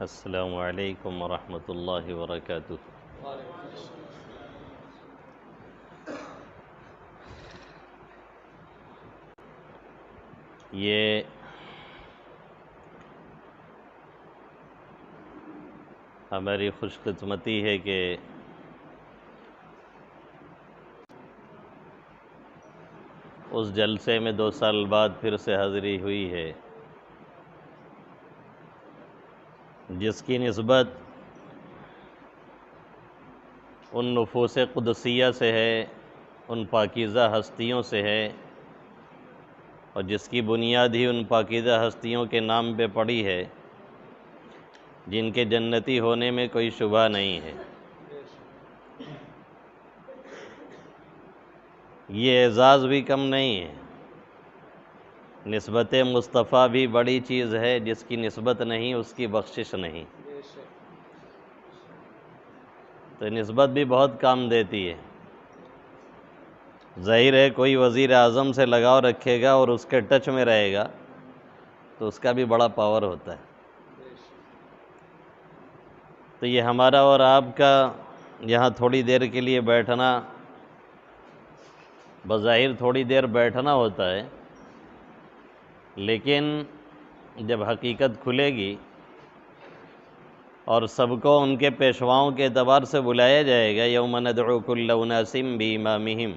السلام علیکم ورحمۃ اللہ وبرکاتہ۔ یہ ہماری خوش قسمتی ہے کہ اس جلسے میں 2 سال بعد پھر سے حاضری ہوئی ہے، جس کی نسبت ان نفوس قدسیہ سے ہے، ان پاکیزہ ہستیوں سے ہے، اور جس کی بنیاد ہی ان پاکیزہ ہستیوں کے نام پہ پڑی ہے، جن کے جنتی ہونے میں کوئی شبہ نہیں ہے۔ یہ اعزاز بھی کم نہیں ہے، نسبت مصطفیٰ بھی بڑی چیز ہے، جس کی نسبت نہیں اس کی بخشش نہیں۔ تو نسبت بھی بہت کام دیتی ہے۔ ظاہر ہے کوئی وزیر اعظم سے لگاؤ رکھے گا اور اس کے ٹچ میں رہے گا تو اس کا بھی بڑا پاور ہوتا ہے۔ تو یہ ہمارا اور آپ کا یہاں تھوڑی دیر کے لیے بیٹھنا، بظاہر تھوڑی دیر بیٹھنا ہوتا ہے، لیکن جب حقیقت کھلے گی اور سب کو ان کے پیشواؤں کے اعتبار سے بلایا جائے گا، یوم ندعو کل اناس بامامہم،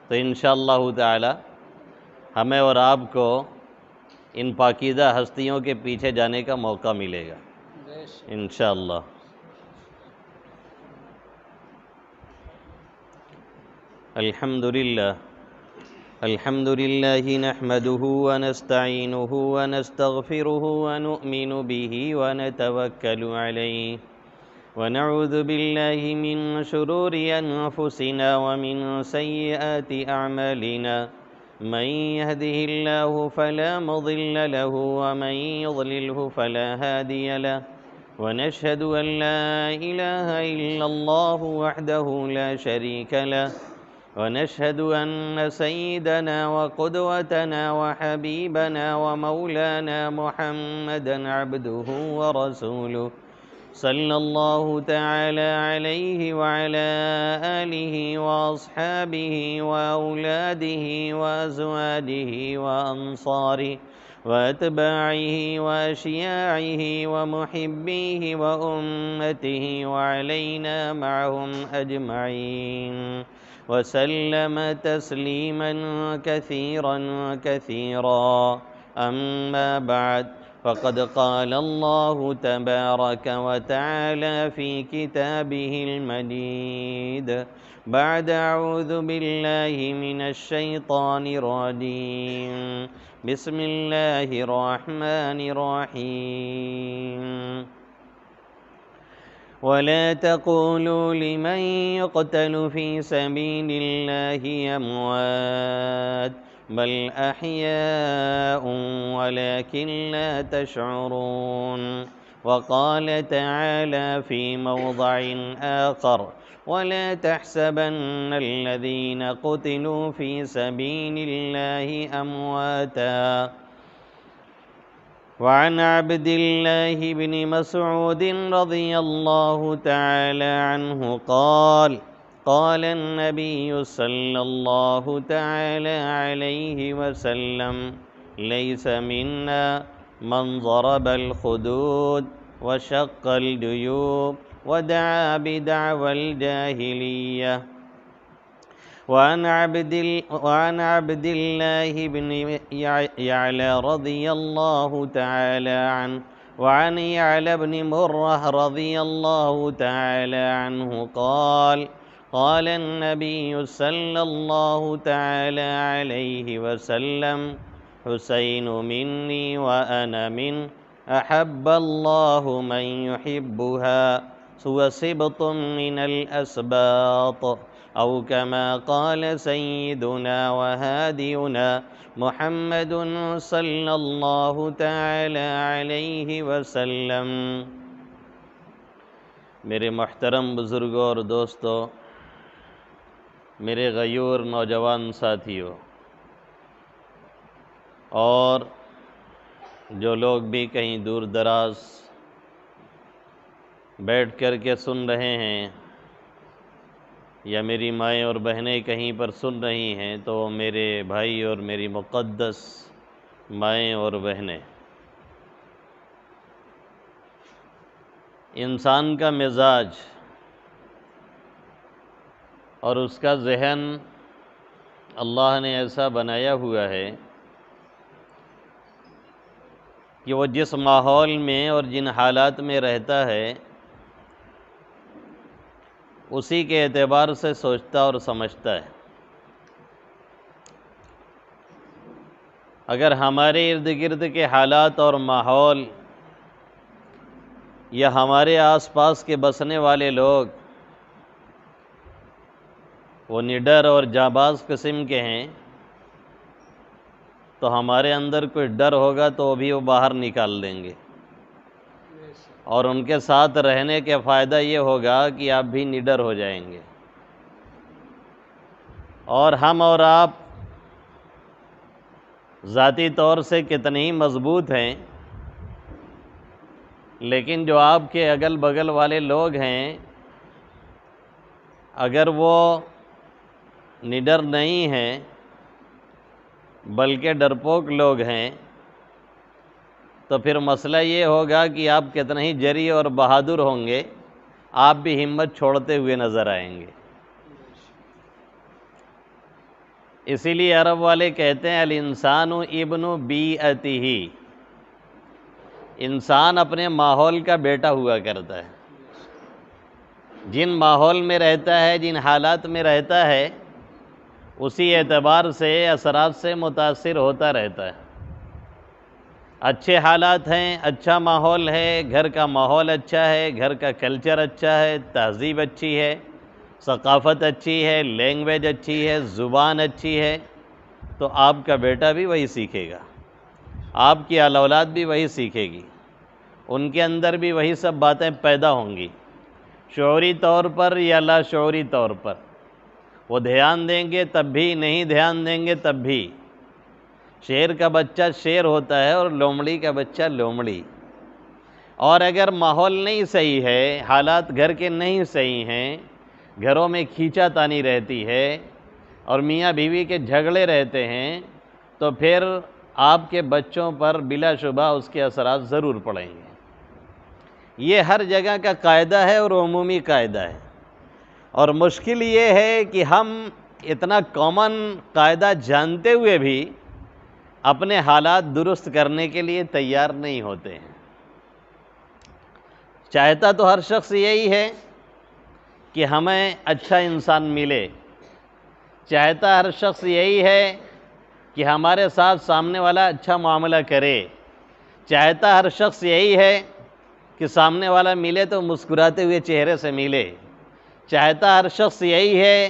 تو انشاءاللہ تعالی ہمیں اور آپ کو ان پاکیزہ ہستیوں کے پیچھے جانے کا موقع ملے گا انشاءاللہ۔ الحمدللہ نحمده ونستعینه ونستغفره ونؤمن به ونتوکل علیہ ونعوذ باللہ من شرور انفسنا ومن سیئات اعمالنا، من يهده الله فلا مضل له ومن يضلله فلا هادي له، ونشهد أن لا إله إلا الله وحده لا شريك له، ونشهد أن سيدنا وقدوتنا وحبيبنا ومولانا محمدا عبده ورسوله، صلى الله تعالى عليه وعلى آله وأصحابه وأولاده وأزواجه وأنصاره وأتباعه وأشياعه ومحبيه وأمته وعلينا معهم أجمعين، وسلم تسليما كثيرا كثيرا، أما بعد، فقد قال الله تبارك وتعالى في كتابه المجيد بعد أعوذ بالله من الشيطان الرجيم، بسم الله الرحمن الرحيم، ولا تقولوا لمن يقتل في سبيل الله أموات بل أحياء ولكن لا تشعرون، وقال تعالى في موضع آخر، ولا تحسبن الذين قتلوا في سبيل الله أمواتا، وعن عبد الله بن مسعود رضي الله تعالى عنه قال قال النبي صلى الله تعالى عليه وسلم ليس منا من ضرب الخدود وشق الجيوب ودعا بدعوى الجاهلية، وعن عبد الله بن يعلى رضي الله تعالى عنه، وعن يعلى بن مرة رضي الله تعالى عنه قال قال النبي صلى الله تعالى عليه وسلم حسين مني وأنا من، أحب الله من يحبها سوى سبط من الأسباط، أو كما قال سيدنا وهادينا محمد صلی اللہ تعالی علیہ وسلم۔ میرے محترم بزرگوں اور دوستوں، میرے غیور نوجوان ساتھیوں، اور جو لوگ بھی کہیں دور دراز بیٹھ کر کے سن رہے ہیں یا میری مائیں اور بہنیں کہیں پر سن رہی ہیں تو میرے بھائی اور میری مقدس مائیں اور بہنیں، انسان کا مزاج اور اس کا ذہن اللہ نے ایسا بنایا ہوا ہے کہ وہ جس ماحول میں اور جن حالات میں رہتا ہے اسی کے اعتبار سے سوچتا اور سمجھتا ہے۔ اگر ہمارے ارد گرد کے حالات اور ماحول یا ہمارے آس پاس کے بسنے والے لوگ وہ نڈر اور جانباز قسم کے ہیں تو ہمارے اندر کوئی ڈر ہوگا تو وہ بھی وہ باہر نکال دیں گے، اور ان کے ساتھ رہنے کا فائدہ یہ ہوگا کہ آپ بھی نڈر ہو جائیں گے۔ اور ہم اور آپ ذاتی طور سے کتنے ہی مضبوط ہیں، لیکن جو آپ کے اگل بغل والے لوگ ہیں اگر وہ نڈر نہیں ہیں بلکہ ڈرپوک لوگ ہیں تو پھر مسئلہ یہ ہوگا کہ آپ کتنے ہی جری اور بہادر ہوں گے، آپ بھی ہمت چھوڑتے ہوئے نظر آئیں گے۔ اسی لیے عرب والے کہتے ہیں الانسان ابن بیئتہ، انسان اپنے ماحول کا بیٹا ہوا کرتا ہے، جن ماحول میں رہتا ہے جن حالات میں رہتا ہے اسی اعتبار سے اثرات سے متاثر ہوتا رہتا ہے۔ اچھے حالات ہیں، اچھا ماحول ہے، گھر کا ماحول اچھا ہے، گھر کا کلچر اچھا ہے، تہذیب اچھی ہے، ثقافت اچھی ہے، لینگویج اچھی ہے، زبان اچھی ہے، تو آپ کا بیٹا بھی وہی سیکھے گا، آپ کی اولاد بھی وہی سیکھے گی، ان کے اندر بھی وہی سب باتیں پیدا ہوں گی، شعوری طور پر یا لاشعوری طور پر۔ وہ دھیان دیں گے تب بھی، نہیں دھیان دیں گے تب بھی۔ شیر کا بچہ شیر ہوتا ہے اور لومڑی کا بچہ لومڑی۔ اور اگر ماحول نہیں صحیح ہے، حالات گھر کے نہیں صحیح ہیں، گھروں میں کھینچا تانی رہتی ہے اور میاں بیوی کے جھگڑے رہتے ہیں تو پھر آپ کے بچوں پر بلا شبہ اس کے اثرات ضرور پڑیں گے۔ یہ ہر جگہ کا قاعدہ ہے اور عمومی قاعدہ ہے، اور مشکل یہ ہے کہ ہم اتنا کامن قاعدہ جانتے ہوئے بھی اپنے حالات درست کرنے کے لیے تیار نہیں ہوتے ہیں۔ چاہتا تو ہر شخص یہی ہے کہ ہمیں اچھا انسان ملے، چاہتا ہر شخص یہی ہے کہ ہمارے ساتھ سامنے والا اچھا معاملہ کرے، چاہتا ہر شخص یہی ہے کہ سامنے والا ملے تو مسکراتے ہوئے چہرے سے ملے، چاہتا ہر شخص یہی ہے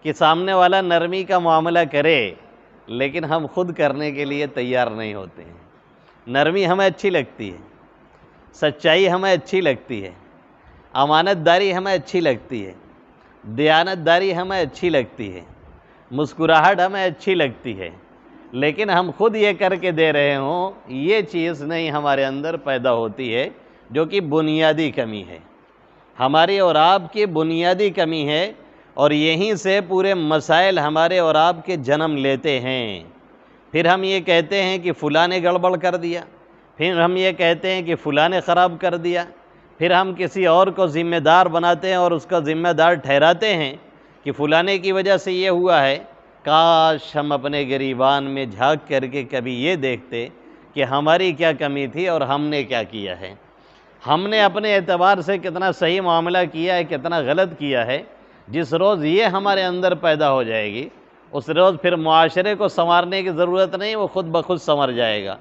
کہ سامنے والا نرمی کا معاملہ کرے، لیکن ہم خود کرنے کے لیے تیار نہیں ہوتے ہیں۔ نرمی ہمیں اچھی لگتی ہے، سچائی ہمیں اچھی لگتی ہے، امانت داری ہمیں اچھی لگتی ہے، دیانت داری ہمیں اچھی لگتی ہے، مسکراہٹ ہمیں اچھی لگتی ہے، لیکن ہم خود یہ کر کے دے رہے ہوں یہ چیز نہیں ہمارے اندر پیدا ہوتی ہے، جو کہ بنیادی کمی ہے، ہماری اور آپ کی بنیادی کمی ہے، اور یہیں سے پورے مسائل ہمارے اور آپ کے جنم لیتے ہیں۔ پھر ہم یہ کہتے ہیں کہ فلاں نے گڑبڑ کر دیا، پھر ہم یہ کہتے ہیں کہ فلاں نے خراب کر دیا، پھر ہم کسی اور کو ذمہ دار بناتے ہیں اور اس کا ذمہ دار ٹھہراتے ہیں کہ فلاں کی وجہ سے یہ ہوا ہے۔ کاش ہم اپنے گریبان میں جھانک کر کے کبھی یہ دیکھتے کہ ہماری کیا کمی تھی اور ہم نے کیا کیا ہے، ہم نے اپنے اعتبار سے کتنا صحیح معاملہ کیا ہے، کتنا غلط کیا ہے۔ جس روز یہ ہمارے اندر پیدا ہو جائے گی اس روز پھر معاشرے کو سنوارنے کی ضرورت نہیں، وہ خود بخود سنور جائے گا،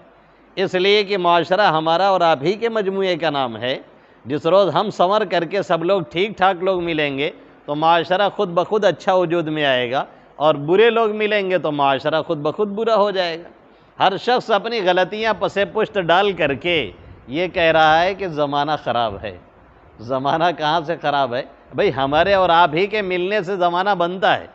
اس لیے کہ معاشرہ ہمارا اور آپ ہی کے مجموعے کا نام ہے۔ جس روز ہم سنور کر کے سب لوگ ٹھیک ٹھاک لوگ ملیں گے تو معاشرہ خود بخود اچھا وجود میں آئے گا، اور برے لوگ ملیں گے تو معاشرہ خود بخود برا ہو جائے گا۔ ہر شخص اپنی غلطیاں پسے پشت ڈال کر کے یہ کہہ رہا ہے کہ زمانہ خراب ہے۔ زمانہ کہاں سے خراب ہے؟ بھئی ہمارے اور آپ ہی کے ملنے سے زمانہ بنتا ہے۔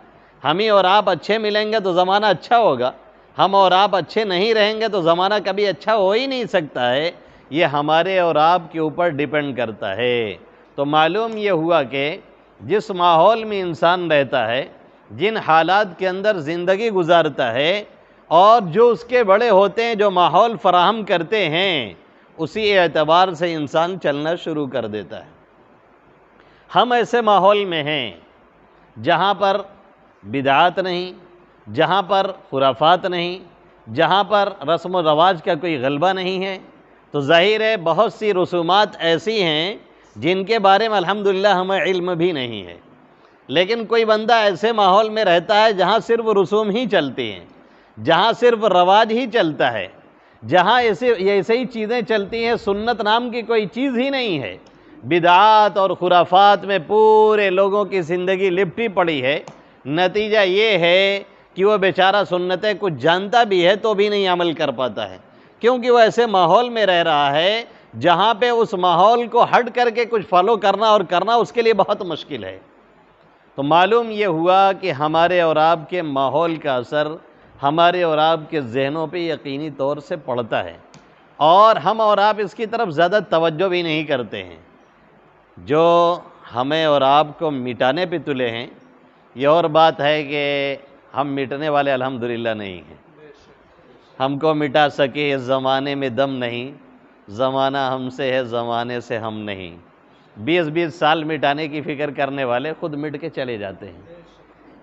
ہم ہی اور آپ اچھے ملیں گے تو زمانہ اچھا ہوگا، ہم اور آپ اچھے نہیں رہیں گے تو زمانہ کبھی اچھا ہو ہی نہیں سکتا ہے۔ یہ ہمارے اور آپ کے اوپر ڈیپینڈ کرتا ہے۔ تو معلوم یہ ہوا کہ جس ماحول میں انسان رہتا ہے، جن حالات کے اندر زندگی گزارتا ہے، اور جو اس کے بڑے ہوتے ہیں، جو ماحول فراہم کرتے ہیں، اسی اعتبار سے انسان چلنا شروع کر دیتا ہے۔ ہم ایسے ماحول میں ہیں جہاں پر بدعات نہیں، جہاں پر خرافات نہیں، جہاں پر رسم و رواج کا کوئی غلبہ نہیں ہے، تو ظاہر ہے بہت سی رسومات ایسی ہیں جن کے بارے میں الحمدللہ ہمیں علم بھی نہیں ہے۔ لیکن کوئی بندہ ایسے ماحول میں رہتا ہے جہاں صرف رسوم ہی چلتی ہیں، جہاں صرف رواج ہی چلتا ہے، جہاں ایسے ہی چیزیں چلتی ہیں، سنت نام کی کوئی چیز ہی نہیں ہے، بدعات اور خرافات میں پورے لوگوں کی زندگی لپٹی پڑی ہے۔ نتیجہ یہ ہے کہ وہ بیچارہ سنتیں کچھ جانتا بھی ہے تو بھی نہیں عمل کر پاتا ہے، کیونکہ وہ ایسے ماحول میں رہ رہا ہے جہاں پہ اس ماحول کو ہٹ کر کے کچھ فالو کرنا اور کرنا اس کے لیے بہت مشکل ہے۔ تو معلوم یہ ہوا کہ ہمارے اور آپ کے ماحول کا اثر ہمارے اور آپ کے ذہنوں پہ یقینی طور سے پڑتا ہے، اور ہم اور آپ اس کی طرف زیادہ توجہ بھی نہیں کرتے ہیں۔ جو ہمیں اور آپ کو مٹانے پہ تلے ہیں، یہ اور بات ہے کہ ہم مٹنے والے الحمدللہ نہیں ہیں۔ ہم کو مٹا سکے اس زمانے میں دم نہیں، زمانہ ہم سے ہے زمانے سے ہم نہیں۔ 20 سال مٹانے کی فکر کرنے والے خود مٹ کے چلے جاتے ہیں۔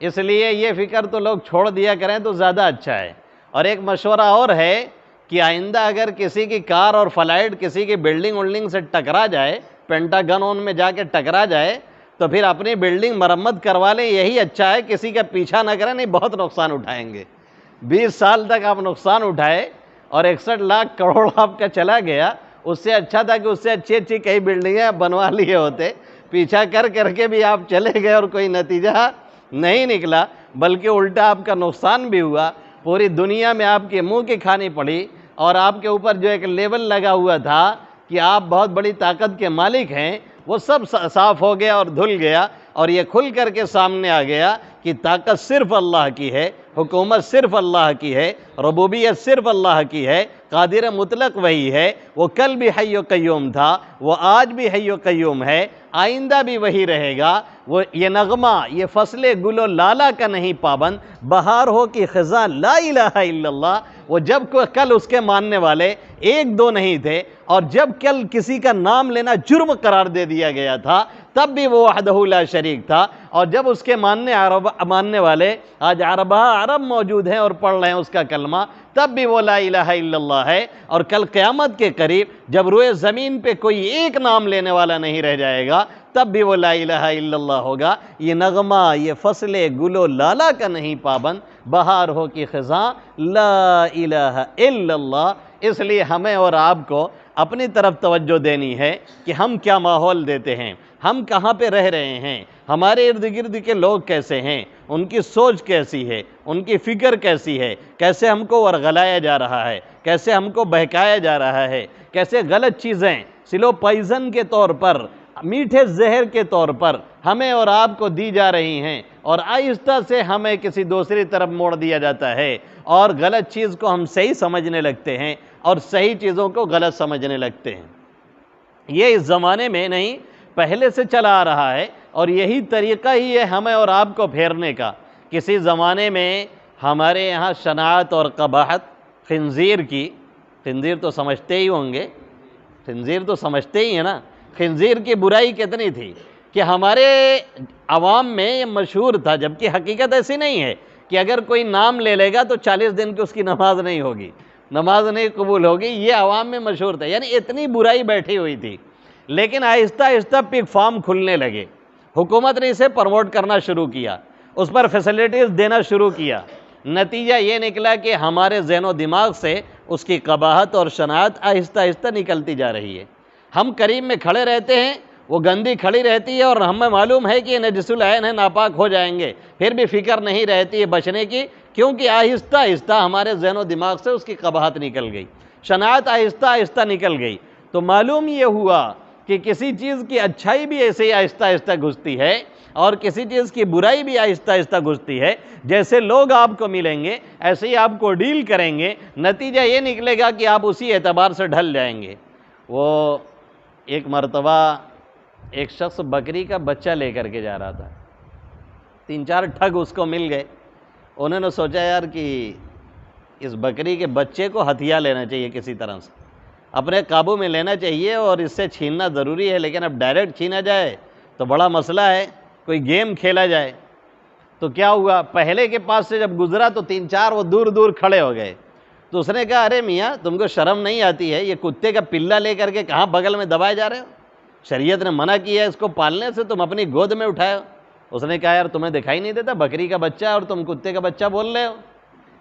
اس لیے یہ فکر تو لوگ چھوڑ دیا کریں تو زیادہ اچھا ہے۔ اور ایک مشورہ اور ہے کہ آئندہ اگر کسی کی کار اور فلائٹ کسی کی بلڈنگ سے ٹکرا جائے، پینٹاگن میں جا کے ٹکرا جائے، تو پھر اپنی بلڈنگ مرمت کروا لیں، یہی اچھا ہے، کسی کا پیچھا نہ کریں، نہیں بہت نقصان اٹھائیں گے۔ 20 سال تک آپ نقصان اٹھائے اور 61 لاکھ کروڑ آپ کا چلا گیا، اس سے اچھا تھا کہ اس سے اچھی کئی بلڈنگیں بنوا لیے ہوتے۔ پیچھا کر کے بھی آپ چلے گئے اور کوئی نتیجہ نہیں نکلا، بلکہ الٹا آپ کا نقصان بھی ہوا، پوری دنیا میں آپ کے منہ کی کھانی پڑی، اور آپ کے اوپر جو ایک لیبل لگا ہوا تھا کہ آپ بہت بڑی طاقت کے مالک ہیں، وہ سب صاف ہو گیا اور دھل گیا، اور یہ کھل کر کے سامنے آ گیا کہ طاقت صرف اللہ کی ہے، حکومت صرف اللہ کی ہے، ربوبیت صرف اللہ کی ہے، قادر مطلق وہی ہے۔ وہ کل بھی حی و قیوم تھا، وہ آج بھی حی و قیوم ہے، آئندہ بھی وہی رہے گا۔ وہ یہ نغمہ، یہ فصل گل و لالا کا نہیں پابند، بہار ہو کی خزاں لا الہ الا اللہ۔ وہ جب کل اس کے ماننے والے 1-2 نہیں تھے، اور جب کل کسی کا نام لینا جرم قرار دے دیا گیا تھا، تب بھی وہ وحدہ لا شریک تھا، اور جب اس کے ماننے والے آج عرب موجود ہیں اور پڑھ رہے ہیں اس کا کلمہ، تب بھی وہ لا الہ الا اللہ ہے۔ اور کل قیامت کے قریب جب روئے زمین پہ کوئی ایک نام لینے والا نہیں رہ جائے گا، تب بھی وہ لا الہ الا اللہ ہوگا۔ یہ نغمہ، یہ فصل گل و لالا کا نہیں پابند، بہار ہو کی خزاں لا الہ الا اللہ۔ اس لیے ہمیں اور آپ کو اپنی طرف توجہ دینی ہے کہ ہم کیا ماحول دیتے ہیں، ہم کہاں پہ رہ رہے ہیں، ہمارے ارد گرد کے لوگ کیسے ہیں، ان کی سوچ کیسی ہے، ان کی فکر کیسی ہے، کیسے ہم کو ورغلایا جا رہا ہے، کیسے ہم کو بہکایا جا رہا ہے، کیسے غلط چیزیں سلو پائزن کے طور پر، میٹھے زہر کے طور پر ہمیں اور آپ کو دی جا رہی ہیں، اور آہستہ سے ہمیں کسی دوسری طرف موڑ دیا جاتا ہے، اور غلط چیز کو ہم صحیح سمجھنے لگتے ہیں اور صحیح چیزوں کو غلط سمجھنے لگتے ہیں۔ یہ اس زمانے میں نہیں، پہلے سے چلا آ رہا ہے، اور یہی طریقہ ہی ہے ہمیں اور آپ کو پھیرنے کا۔ کسی زمانے میں ہمارے یہاں شناعت اور قباحت خنزیر تو سمجھتے ہی ہوں گے، خنزیر تو سمجھتے ہی ہیں نا، خنزیر کی برائی کتنی تھی کہ ہمارے عوام میں یہ مشہور تھا، جبکہ حقیقت ایسی نہیں ہے کہ اگر کوئی نام لے لے گا تو 40 دن کی اس کی نماز نہیں ہوگی، نماز نہیں قبول ہوگی، یہ عوام میں مشہور تھا، یعنی اتنی برائی بیٹھی ہوئی تھی۔ لیکن آہستہ آہستہ پگ فارم کھلنے لگے، حکومت نے اسے پروموٹ کرنا شروع کیا، اس پر فیسلٹیز دینا شروع کیا۔ نتیجہ یہ نکلا کہ ہمارے ذہن و دماغ سے اس کی قباحت اور شناعت آہستہ آہستہ نکلتی جا رہی ہے۔ ہم قریب میں کھڑے رہتے ہیں، وہ گندی کھڑی رہتی ہے، اور ہمیں معلوم ہے کہ یہ نجس العین ہے، ناپاک ہو جائیں گے، پھر بھی فکر نہیں رہتی ہے بچنے کی، کیونکہ آہستہ آہستہ ہمارے ذہن و دماغ سے اس کی قباحت نکل گئی، شناعت آہستہ آہستہ نکل گئی۔ تو معلوم یہ ہوا کہ کسی چیز کی اچھائی بھی ایسے ہی آہستہ آہستہ گھستی ہے، اور کسی چیز کی برائی بھی آہستہ آہستہ گھستی ہے۔ جیسے لوگ آپ کو ملیں گے، ایسے ہی آپ کو ڈیل کریں گے، نتیجہ یہ نکلے گا کہ آپ اسی اعتبار سے ڈھل جائیں گے۔ وہ ایک مرتبہ ایک شخص بکری کا بچہ لے کر کے جا رہا تھا، 3-4 ٹھگ اس کو مل گئے۔ انہوں نے سوچا یار کہ اس بکری کے بچے کو ہتھیا لینا چاہیے، کسی طرح سے اپنے قابو میں لینا چاہیے، اور اس سے چھیننا ضروری ہے، لیکن اب ڈائریکٹ چھینا جائے تو بڑا مسئلہ ہے، کوئی گیم کھیلا جائے۔ تو کیا ہوا، پہلے کے پاس سے جب گزرا تو 3-4 وہ دور دور کھڑے ہو گئے۔ تو اس نے کہا ارے میاں تم کو شرم نہیں آتی ہے، یہ کتے کا پلہ لے کر کے کہاں بغل میں دبائے جا رہے ہو؟ شریعت نے منع کیا ہے اس کو پالنے سے، تم اپنی گود میں اٹھائے ہو۔ اس نے کہا یار تمہیں دکھائی نہیں دیتا بکری کا بچہ ہے اور تم کتے کا بچہ بول رہے ہو؟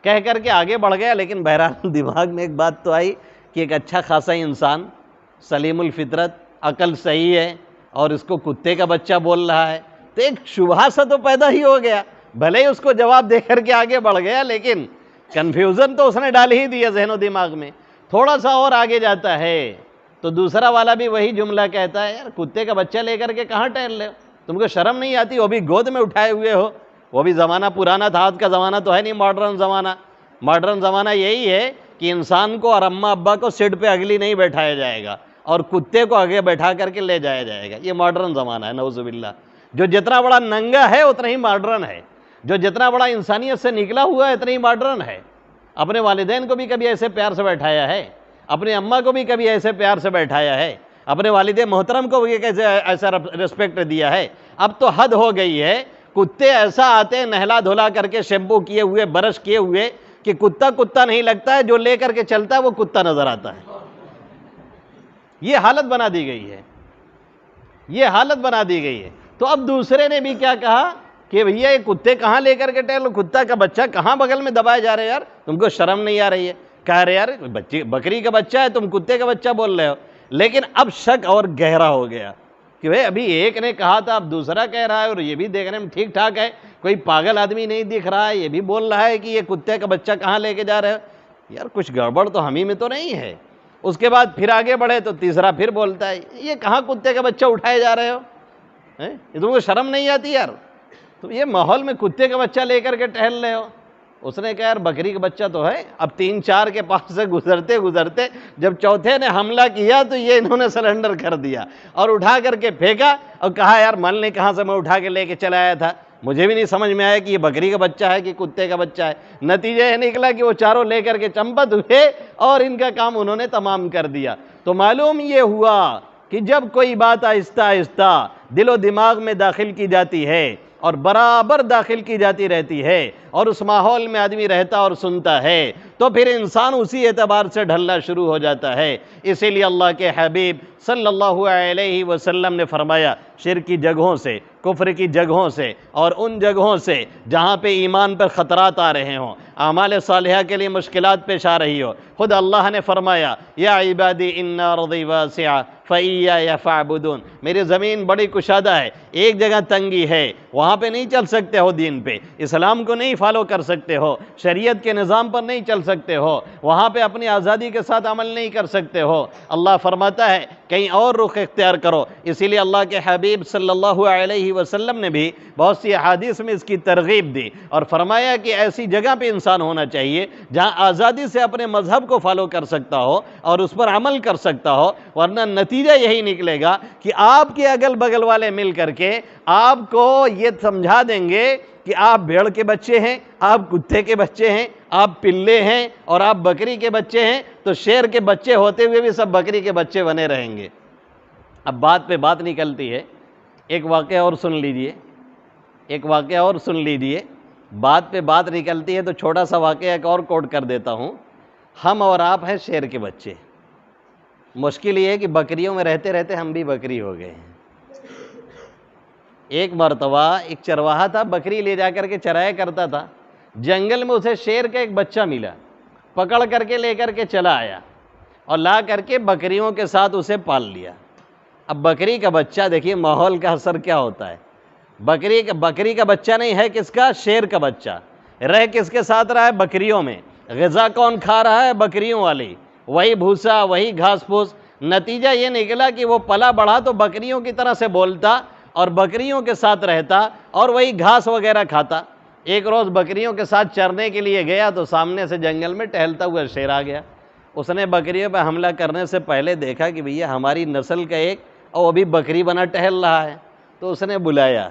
کہہ کر کے آگے بڑھ گیا، لیکن بہرحال دماغ میں ایک بات تو آئی کہ ایک اچھا خاصا انسان، سلیم الفطرت، عقل صحیح ہے، اور اس کو کتے کا بچہ بول رہا ہے، تو ایک شبہہ سا تو پیدا ہی ہو گیا۔ بھلے ہی اس کو جواب دے کر کے آگے بڑھ گیا، لیکن کنفیوژن تو اس نے ڈال ہی دیا ذہن و دماغ میں۔ تھوڑا سا اور آگے جاتا ہے تو دوسرا والا بھی وہی جملہ کہتا ہے، یار کتے کا بچہ لے کر کے کہاں ٹہل رہے ہو؟ تم کو شرم نہیں آتی؟ وہ بھی گود میں اٹھائے ہوئے ہو۔ وہ بھی زمانہ پرانا تھا، آج کا زمانہ تو ہے نہیں ماڈرن زمانہ۔ ماڈرن زمانہ یہی ہے کہ انسان کو اور اماں ابا کو سیٹ پہ اگلی نہیں بیٹھایا جائے گا، اور کتے کو آگے بیٹھا کر کے لے جایا جائے گا۔ یہ ماڈرن زمانہ ہے، نعوذ باللہ۔ جو جتنا بڑا ننگا ہے اتنا ہی ماڈرن ہے، جو جتنا بڑا انسانیت سے نکلا ہوا ہے اتنا ہی ماڈرن ہے۔ اپنے والدین کو بھی کبھی ایسے پیار سے بیٹھایا ہے؟ اپنے اماں کو بھی کبھی ایسے پیار سے بیٹھایا ہے؟ اپنے والد محترم کو بھی کیسے ایسا ریسپیکٹ دیا ہے؟ اب تو حد ہو گئی ہے۔ کتے ایسا آتے ہیں نہلا دھلا کر کے، شیمپو کیے ہوئے، برش کیے ہوئے، کہ کتا کتا نہیں لگتا ہے، جو لے کر کے چلتا ہے وہ کتا نظر آتا ہے۔ یہ حالت بنا دی گئی ہے، یہ حالت بنا دی گئی ہے۔ تو اب دوسرے نے بھی کیا کہا کہ بھیا یہ کتے کہاں لے کر کے ٹہلو، کتا کا بچہ کہاں بغل میں دبائے جا رہے یار، تم کو شرم نہیں آ رہی ہے؟ کہہ رہے یار بکری کا بچہ ہے، تم کتے کا بچہ بول رہے ہو۔ لیکن اب شک اور گہرا ہو گیا کہ بھئی ابھی ایک نے کہا تھا، اب دوسرا کہہ رہا ہے، اور یہ بھی دیکھنے میں ٹھیک ٹھاک ہے، کوئی پاگل آدمی نہیں دکھ رہا ہے، یہ بھی بول رہا ہے کہ یہ کتے کا بچہ کہاں لے کے جا رہے ہو، یار کچھ گڑبڑ تو ہمیں میں تو نہیں ہے۔ اس کے بعد پھر آگے بڑھے تو تیسرا پھر بولتا ہے یہ کہاں کتے کا بچہ اٹھائے جا رہے ہو، یہ تم کو شرم نہیں آتی یار، تو یہ ماحول میں کتے کا بچہ لے کر کے ٹہل رہے ہو۔ اس نے کہا یار بکری کا بچہ تو ہے۔ اب 3-4 کے پاس سے گزرتے گزرتے جب چوتھے نے حملہ کیا تو یہ انہوں نے سرنڈر کر دیا اور اٹھا کر کے پھینکا اور کہا یار مان لیں کہاں سے میں اٹھا کے لے کے چلا آیا تھا، مجھے بھی نہیں سمجھ میں آیا کہ یہ بکری کا بچہ ہے کہ کتے کا بچہ ہے۔ نتیجہ یہ نکلا کہ وہ چاروں لے کر کے چمپت ہوئے اور ان کا کام انہوں نے تمام کر دیا۔ تو معلوم یہ ہوا کہ جب کوئی بات آہستہ آہستہ دل و دماغ میں داخل کی جاتی ہے اور برابر داخل کی جاتی رہتی ہے اور اس ماحول میں آدمی رہتا اور سنتا ہے تو پھر انسان اسی اعتبار سے ڈھلنا شروع ہو جاتا ہے۔ اسی لیے اللہ کے حبیب صلی اللہ علیہ وسلم نے فرمایا شرک کی جگہوں سے، کفر کی جگہوں سے اور ان جگہوں سے جہاں پہ ایمان پر خطرات آ رہے ہوں، اعمال صالحہ کے لیے مشکلات پیش آ رہی ہو، خود اللہ نے فرمایا یا عبادی ان ارضی واسعہ فایای فاعبدون، میری زمین بڑی کشادہ ہے، ایک جگہ تنگی ہے، وہاں پہ نہیں چل سکتے ہو، دین پہ اسلام کو نہیں فالو کر سکتے ہو، شریعت کے نظام پر نہیں چل سکتے ہو، وہاں پہ اپنی آزادی کے ساتھ عمل نہیں کر سکتے ہو، اللہ فرماتا ہے کہیں اور رخ اختیار کرو۔ اسی لیے اللہ کے حبیب صلی اللہ علیہ وسلم نے بھی بہت سی احادیث میں اس کی ترغیب دی اور فرمایا کہ ایسی جگہ پہ انسان ہونا چاہیے جہاں آزادی سے اپنے مذہب کو فالو کر سکتا ہو اور اس پر عمل کر سکتا ہو، ورنہ نتیجہ یہی نکلے گا کہ آپ کے اگل بگل والے مل کر کے آپ کو یہ سمجھا دیں گے کہ آپ بھیڑ کے بچے ہیں، آپ کتے کے بچے ہیں، آپ پلے ہیں اور آپ بکری کے بچے ہیں، تو شیر کے بچے ہوتے ہوئے بھی سب بکری کے بچے بنے رہیں گے۔ اب بات پہ بات نکلتی ہے، ایک واقعہ اور سن لیجئے، ایک واقعہ اور سن لیجئے، بات پہ بات نکلتی ہے تو چھوٹا سا واقعہ ایک اور کوٹ کر دیتا ہوں۔ ہم اور آپ ہیں شیر کے بچے، مشکل یہ ہے کہ بکریوں میں رہتے رہتے ہم بھی بکری ہو گئے ہیں۔ ایک مرتبہ ایک چرواہا تھا، بکری لے جا کر کے چرایا کرتا تھا، جنگل میں اسے شیر کا ایک بچہ ملا، پکڑ کر کے لے کر کے چلا آیا اور لا کر کے بکریوں کے ساتھ اسے پال لیا۔ اب بکری کا بچہ دیکھیے ماحول کا اثر کیا ہوتا ہے، بکری کا بچہ نہیں ہے کس کا، شیر کا بچہ، رہ کس کے ساتھ رہا ہے، بکریوں میں، غذا کون کھا رہا ہے، بکریوں والی، وہی بھوسا وہی گھاس پھوس، نتیجہ یہ نکلا کہ وہ پلا بڑھا تو بکریوں کی طرح سے بولتا اور بکریوں کے ساتھ رہتا اور وہی گھاس وغیرہ کھاتا۔ ایک روز بکریوں کے ساتھ چرنے کے لیے گیا تو سامنے سے جنگل میں ٹہلتا ہوا شیر آ گیا۔ اس نے بکریوں پہ حملہ کرنے سے پہلے دیکھا کہ بھیا ہماری نسل کا ایک اور وہ بھی بکری بنا ٹہل رہا ہے۔ تو اس نے بلایا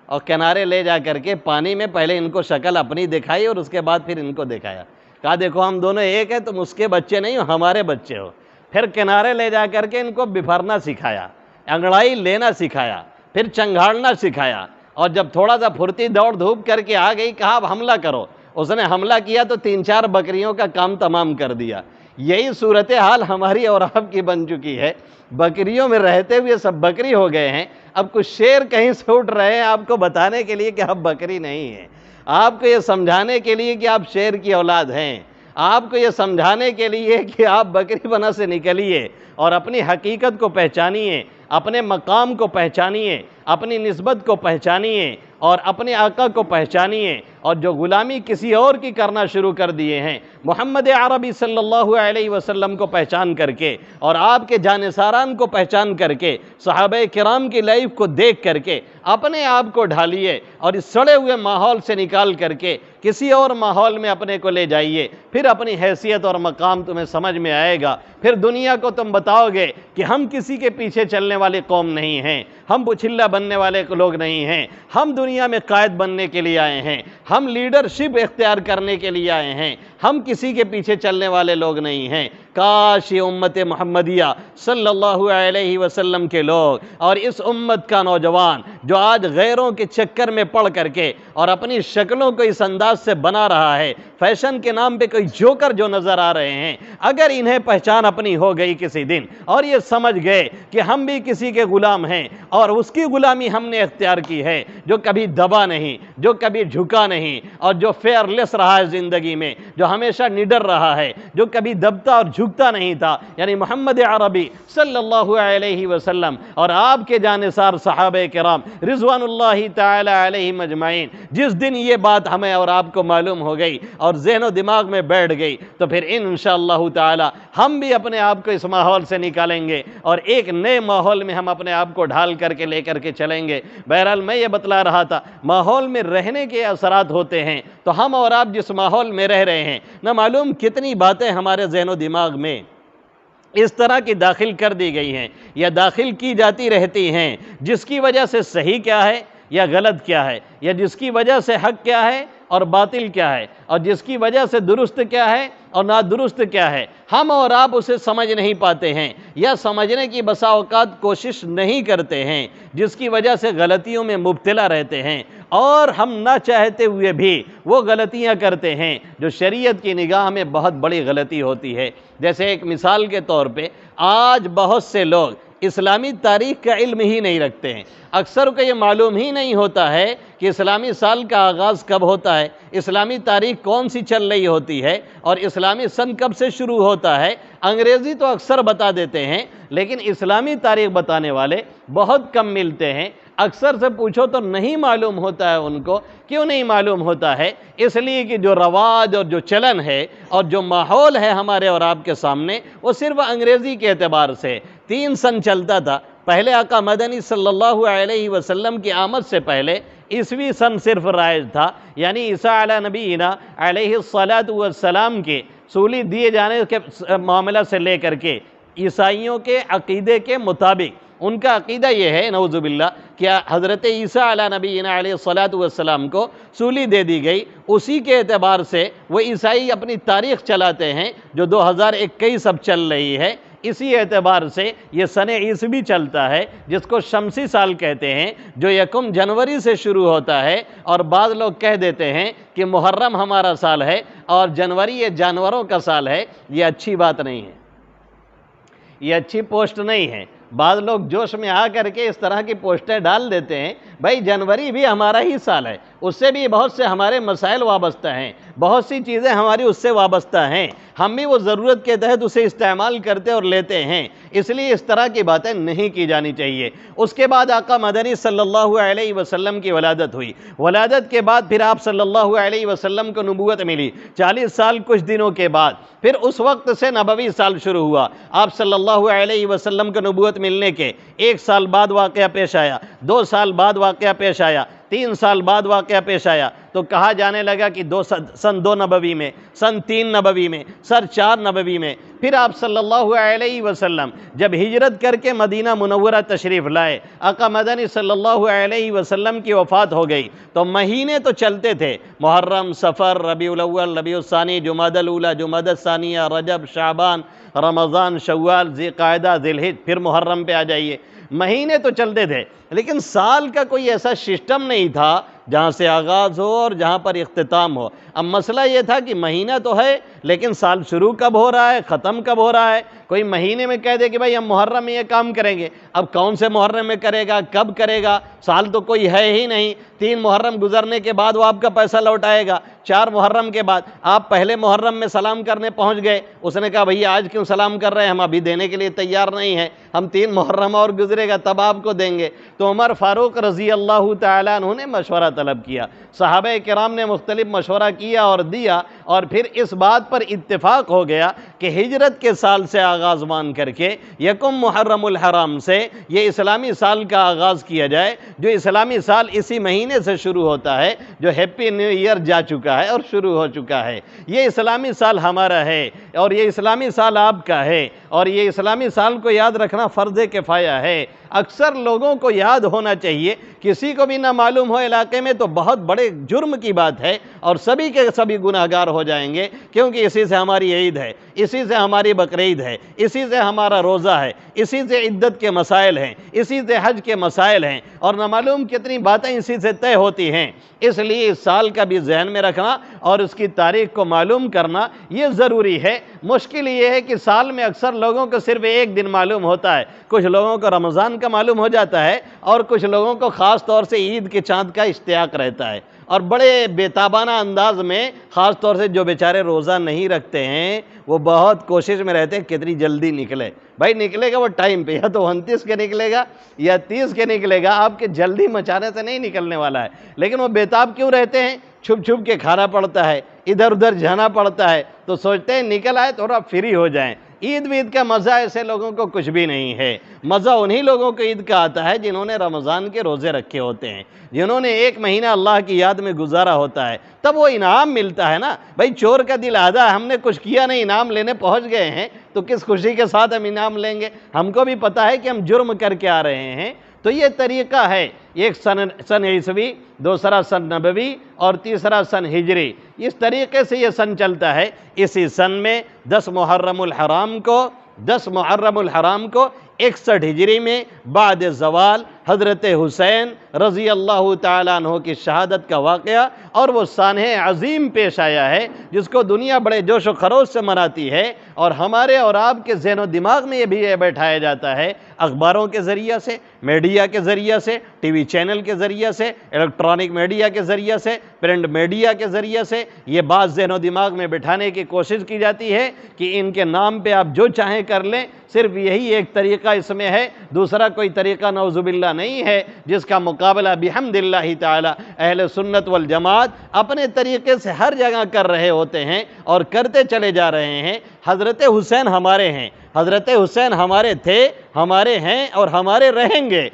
اور کنارے لے جا کر کے پانی میں پہلے ان کو شکل اپنی دکھائی اور اس کے بعد پھر ان کو دکھایا، کہا دیکھو ہم دونوں ایک ہیں، تم اس کے بچے نہیں ہو، ہمارے بچے ہو۔ پھر کنارے لے جا کر کے ان کو بفرنا سکھایا، انگڑائی لینا سکھایا، پھر چنگھاڑنا سکھایا، اور جب تھوڑا سا پھرتی دوڑ دھوپ کر کے آ گئی، کہا اب حملہ کرو۔ اس نے حملہ کیا تو 3-4 بکریوں کا کام تمام کر دیا۔ یہی صورتحال ہماری اور آپ کی بن چکی ہے، بکریوں میں رہتے ہوئے سب بکری ہو گئے ہیں۔ اب کچھ شیر کہیں سے اٹھ رہے ہیں آپ کو بتانے کے لیے کہ آپ بکری نہیں ہیں، آپ کو یہ سمجھانے کے لیے کہ آپ شیر کی اولاد ہیں، آپ کو یہ سمجھانے کے لیے کہ آپ بکری بنا سے نکلیے اور اپنی حقیقت کو پہچانیے، اپنے مقام کو پہچانیے، اپنی نسبت کو پہچانیے اور اپنے آقا کو پہچانیے، اور جو غلامی کسی اور کی کرنا شروع کر دیے ہیں، محمد عربی صلی اللہ علیہ وسلم کو پہچان کر کے اور آپ کے جانثاران کو پہچان کر کے، صحابہ کرام کی لائف کو دیکھ کر کے اپنے آپ کو ڈھالیے اور اس سڑے ہوئے ماحول سے نکال کر کے کسی اور ماحول میں اپنے کو لے جائیے، پھر اپنی حیثیت اور مقام تمہیں سمجھ میں آئے گا۔ پھر دنیا کو تم بتاؤ گے کہ ہم کسی کے پیچھے چلنے والے قوم نہیں ہیں، ہم بچھلا بننے والے لوگ نہیں ہیں، ہم دنیا میں قائد بننے کے لیے آئے ہیں، ہم لیڈرشپ اختیار کرنے کے لیے آئے ہیں، ہم کسی کے پیچھے چلنے والے لوگ نہیں ہیں۔ کاش یہ امت محمدیہ صلی اللہ علیہ وسلم کے لوگ اور اس امت کا نوجوان جو آج غیروں کے چکر میں پڑ کر کے اور اپنی شکلوں کو اس انداز سے بنا رہا ہے، فیشن کے نام پہ کوئی جوکر جو نظر آ رہے ہیں، اگر انہیں پہچان اپنی ہو گئی کسی دن اور یہ سمجھ گئے کہ ہم بھی کسی کے غلام ہیں اور اس کی غلامی ہم نے اختیار کی ہے، جو کبھی دبا نہیں، جو کبھی جھکا نہیں، اور جو فیئر لیس رہا ہے زندگی میں، جو ہمیشہ نڈر رہا ہے، جو کبھی دبتا اور جھکتا نہیں تھا، یعنی محمد عربی صلی اللہ علیہ وسلم اور آپ کے جانثار صحابہ کرام رضوان اللہ تعالی علیہم اجمعین، جس دن یہ بات ہمیں اور آپ کو معلوم ہو گئی اور ذہن و دماغ میں بیٹھ گئی، تو پھر انشاءاللہ تعالی ہم بھی اپنے آپ کو اس ماحول سے نکالیں گے اور ایک نئے ماحول میں ہم اپنے آپ کو ڈھال کر کے لے کر کے چلیں گے۔ بہرحال میں یہ بتلا رہا تھا، ماحول میں رہنے کے اثرات ہوتے ہیں، تو ہم اور آپ جس ماحول میں رہ رہے ہیں، نہ معلوم کتنی باتیں ہمارے ذہن و دماغ میں اس طرح کی داخل کر دی گئی ہیں یا داخل کی جاتی رہتی ہیں، جس کی وجہ سے صحیح کیا ہے یا غلط کیا ہے، یا جس کی وجہ سے حق کیا ہے اور باطل کیا ہے، اور جس کی وجہ سے درست کیا ہے اور نادرست کیا ہے، ہم اور آپ اسے سمجھ نہیں پاتے ہیں یا سمجھنے کی بسا اوقات کوشش نہیں کرتے ہیں، جس کی وجہ سے غلطیوں میں مبتلا رہتے ہیں، اور ہم نہ چاہتے ہوئے بھی وہ غلطیاں کرتے ہیں جو شریعت کی نگاہ میں بہت بڑی غلطی ہوتی ہے۔ جیسے ایک مثال کے طور پہ آج بہت سے لوگ اسلامی تاریخ کا علم ہی نہیں رکھتے ہیں، اکثر کو یہ معلوم ہی نہیں ہوتا ہے کہ اسلامی سال کا آغاز کب ہوتا ہے، اسلامی تاریخ کون سی چل رہی ہوتی ہے، اور اسلامی سن کب سے شروع ہوتا ہے۔ انگریزی تو اکثر بتا دیتے ہیں، لیکن اسلامی تاریخ بتانے والے بہت کم ملتے ہیں۔ اکثر سے پوچھو تو نہیں معلوم ہوتا ہے ان کو۔ کیوں نہیں معلوم ہوتا ہے؟ اس لیے کہ جو رواج اور جو چلن ہے اور جو ماحول ہے ہمارے اور آپ کے سامنے، وہ صرف انگریزی کے اعتبار سے 3 سن چلتا تھا۔ پہلے آقا مدنی صلی اللہ علیہ وسلم کی آمد سے پہلے عیسوی سن صرف رائج تھا، یعنی عیسیٰ علیہ نبینا علیہ السلام کے سولی دیے جانے کے معاملہ سے لے کر کے عیسائیوں کے عقیدے کے مطابق، ان کا عقیدہ یہ ہے نعوذ باللہ کہ حضرت عیسیٰ علیہ نبینا علیہ السلام کو سولی دے دی گئی، اسی کے اعتبار سے وہ عیسائی اپنی تاریخ چلاتے ہیں جو 2021 اب چل رہی ہے۔ اسی اعتبار سے یہ سن عیسوی چلتا ہے، جس کو شمسی سال کہتے ہیں، جو 1 جنوری سے شروع ہوتا ہے، اور بعض لوگ کہہ دیتے ہیں کہ محرم ہمارا سال ہے اور جنوری یہ جانوروں کا سال ہے۔ یہ اچھی بات نہیں ہے، یہ اچھی پوسٹ نہیں ہے۔ بعض لوگ جوش میں آ کر کے اس طرح کی پوسٹیں ڈال دیتے ہیں، بھائی جنوری بھی ہمارا ہی سال ہے، اس سے بھی بہت سے ہمارے مسائل وابستہ ہیں، بہت سی چیزیں ہماری اس سے وابستہ ہیں، ہم بھی وہ ضرورت کے تحت اسے استعمال کرتے اور لیتے ہیں، اس لیے اس طرح کی باتیں نہیں کی جانی چاہیے۔ اس کے بعد آقا مدنی صلی اللہ علیہ وسلم کی ولادت ہوئی، ولادت کے بعد پھر آپ صلی اللہ علیہ وسلم کو نبوت ملی 40 سال کچھ دنوں کے بعد، پھر اس وقت سے نبوی سال شروع ہوا۔ آپ صلی اللہ علیہ وسلم کو نبوت ملنے کے 1 سال بعد واقعہ پیش آیا، 2 سال بعد واقعہ پیش آیا، 3 سال بعد واقعہ پیش آیا تو کہا جانے لگا کہ سن 2 نبوی میں، سن 3 نبوی میں، سن 4 نبوی میں۔ پھر آپ صلی اللہ علیہ وسلم جب ہجرت کر کے مدینہ منورہ تشریف لائے، آقا مدنی صلی اللہ علیہ وسلم کی وفات ہو گئی تو مہینے تو چلتے تھے، محرم، صفر، ربیع الاول، ربیع الثانی، جمادی الاولی، جمادی الثانیہ، رجب، شعبان، رمضان، شوال، ذی القعدہ، ذی الحجہ، پھر محرم پہ آ جائیے۔ مہینے تو چلتے تھے لیکن سال کا کوئی ایسا سسٹم نہیں تھا جہاں سے آغاز ہو اور جہاں پر اختتام ہو۔ اب مسئلہ یہ تھا کہ مہینہ تو ہے لیکن سال شروع کب ہو رہا ہے، ختم کب ہو رہا ہے۔ کوئی مہینے میں کہہ دے کہ بھائی ہم محرم میں یہ کام کریں گے، اب کون سے محرم میں کرے گا، کب کرے گا، سال تو کوئی ہے ہی نہیں۔ 3 محرم گزرنے کے بعد وہ آپ کا پیسہ لوٹائے گا، 4 محرم کے بعد آپ پہلے محرم میں سلام کرنے پہنچ گئے، اس نے کہا بھئی آج کیوں سلام کر رہے ہیں، ہم ابھی دینے کے لیے تیار نہیں ہیں، ہم 3 محرم اور گزرے گا تب آپ کو دیں گے۔ تو عمر فاروق رضی اللہ تعالیٰ عنہ نے مشورہ طلب کیا، صحابہ کرام نے مختلف مشورہ کیا اور دیا، اور پھر اس بات پر اتفاق ہو گیا کہ ہجرت کے سال سے آغاز مان کر کے 1 محرم الحرام سے یہ اسلامی سال کا آغاز کیا جائے، جو اسلامی سال اسی مہینے سے شروع ہوتا ہے، جو ہیپی نیو ایئر جا چکا ہے اور شروع ہو چکا ہے۔ یہ اسلامی سال ہمارا ہے اور یہ اسلامی سال آپ کا ہے، اور یہ اسلامی سال کو یاد رکھنا فرض کفایہ ہے۔ اکثر لوگوں کو یاد ہونا چاہیے، کسی کو بھی نہ معلوم ہو علاقے میں تو بہت بڑے جرم کی بات ہے، اور سبھی کے سبھی گناہگار ہو جائیں گے، کیونکہ اسی سے ہماری عید ہے، اسی سے ہماری بقرعید ہے، اسی سے ہمارا روزہ ہے، اسی سے عدت کے مسائل ہیں، اسی سے حج کے مسائل ہیں، اور نہ معلوم کتنی باتیں اسی سے طے ہوتی ہیں۔ اس لیے اس سال کا بھی ذہن میں رکھنا اور اس کی تاریخ کو معلوم کرنا یہ ضروری ہے۔ مشکل یہ ہے کہ سال میں اکثر لوگوں کو صرف ایک دن معلوم ہوتا ہے، کچھ لوگوں کو رمضان کا معلوم ہو جاتا ہے اور کچھ لوگوں کو خاص طور سے عید کے چاند کا اشتیاق رہتا ہے، اور بڑے بےتابانہ انداز میں خاص طور سے جو بیچارے روزہ نہیں رکھتے ہیں وہ بہت کوشش میں رہتے ہیں کتنی جلدی نکلے۔ بھائی نکلے گا وہ ٹائم پہ، یا تو 29 کے نکلے گا یا 30 کے نکلے گا، آپ کے جلدی مچانے سے نہیں نکلنے والا ہے۔ لیکن وہ بےتاب کیوں رہتے ہیں؟ چھپ چھپ کے کھانا پڑتا ہے، ادھر ادھر جانا پڑتا ہے، تو سوچتے ہیں نکل آئے تھوڑا فری ہو جائیں۔ عید وید کا مزہ ایسے لوگوں کو کچھ بھی نہیں ہے۔ مزہ انہی لوگوں کو عید کا آتا ہے جنہوں نے رمضان کے روزے رکھے ہوتے ہیں، جنہوں نے 1 مہینہ اللہ کی یاد میں گزارا ہوتا ہے، تب وہ انعام ملتا ہے نا۔ بھائی چور کا دل آدھا، ہم نے کچھ کیا نہیں، انعام لینے پہنچ گئے ہیں تو کس خوشی کے ساتھ ہم انعام لیں گے؟ ہم کو بھی پتہ ہے کہ ہم جرم کر کے آ رہے ہیں۔ تو یہ طریقہ ہے، ایک سن عیسوی، دوسرا سن نبوی اور تیسرا سن ہجری، اس طریقے سے یہ سن چلتا ہے۔ اسی سن میں 10 محرم الحرام کو 61 ہجری میں بعد زوال حضرت حسین رضی اللہ تعالیٰ عنہ کی شہادت کا واقعہ اور وہ سانحہ عظیم پیش آیا ہے، جس کو دنیا بڑے جوش و خروش سے مناتی ہے، اور ہمارے اور آپ کے ذہن و دماغ میں یہ بھی بیٹھایا جاتا ہے، اخباروں کے ذریعہ سے، میڈیا کے ذریعہ سے، ٹی وی چینل کے ذریعہ سے، الیکٹرانک میڈیا کے ذریعہ سے، پرنٹ میڈیا کے ذریعہ سے، یہ بات ذہن و دماغ میں بٹھانے کی کوشش کی جاتی ہے کہ ان کے نام پہ آپ جو چاہیں کر لیں، صرف یہی ایک طریقہ اس میں ہے، دوسرا کوئی طریقہ نعوذ باللہ نہیں ہے، جس کا مقابلہ بحمد اللہ تعالی اہل سنت والجماعت اپنے طریقے سے ہر جگہ کر رہے ہوتے ہیں اور کرتے چلے جا رہے ہیں۔ حضرت حسین ہمارے ہیں، حضرت حسین ہمارے تھے، ہمارے ہیں اور ہمارے رہیں گے۔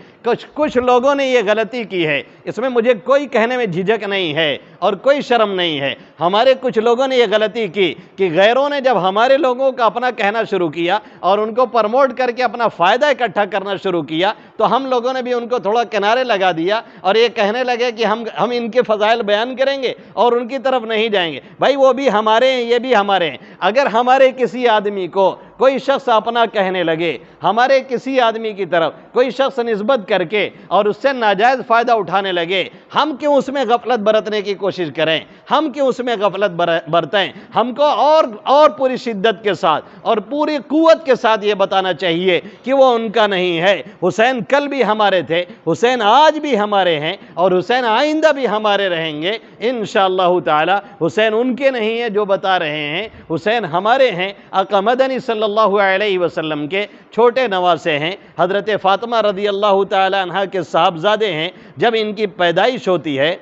کچھ لوگوں نے یہ غلطی کی ہے، اس میں مجھے کوئی کہنے میں جھجک نہیں ہے اور کوئی شرم نہیں ہے۔ ہمارے کچھ لوگوں نے یہ غلطی کی کہ غیروں نے جب ہمارے لوگوں کا اپنا کہنا شروع کیا اور ان کو پرموٹ کر کے اپنا فائدہ اکٹھا کرنا شروع کیا، تو ہم لوگوں نے بھی ان کو تھوڑا کنارے لگا دیا اور یہ کہنے لگے کہ ہم ان کے فضائل بیان کریں گے اور ان کی طرف نہیں جائیں گے۔ بھائی وہ بھی ہمارے ہیں، یہ بھی ہمارے ہیں۔ اگر ہمارے کسی آدمی کو کوئی شخص اپنا کہنے لگے، ہمارے کسی آدمی کی طرف کوئی شخص نسبت کر کے اور اس سے ناجائز فائدہ اٹھانے لگے، ہم کیوں اس میں غفلت برتنے کی کوشش کریں؟ ہم کیوں اس میں غفلت برتیں؟ ہم کو اور پوری شدت کے ساتھ اور پوری قوت کے ساتھ یہ بتانا چاہیے کہ وہ ان کا نہیں ہے۔ حسین کل بھی ہمارے تھے، حسین آج بھی ہمارے ہیں اور حسین آئندہ بھی ہمارے رہیں گے انشاءاللہ تعالی۔ حسین ان کے نہیں ہیں جو بتا رہے ہیں، حسین ہمارے ہیں۔ آقا مدنی صلی اللہ علیہ وسلم کے چھوٹے نواسے ہیں، حضرت فاطمہ رضی اللہ تعالی عنہ کے صاحبزادے ہیں۔ جب ان کی پیدائش ہوتی ہے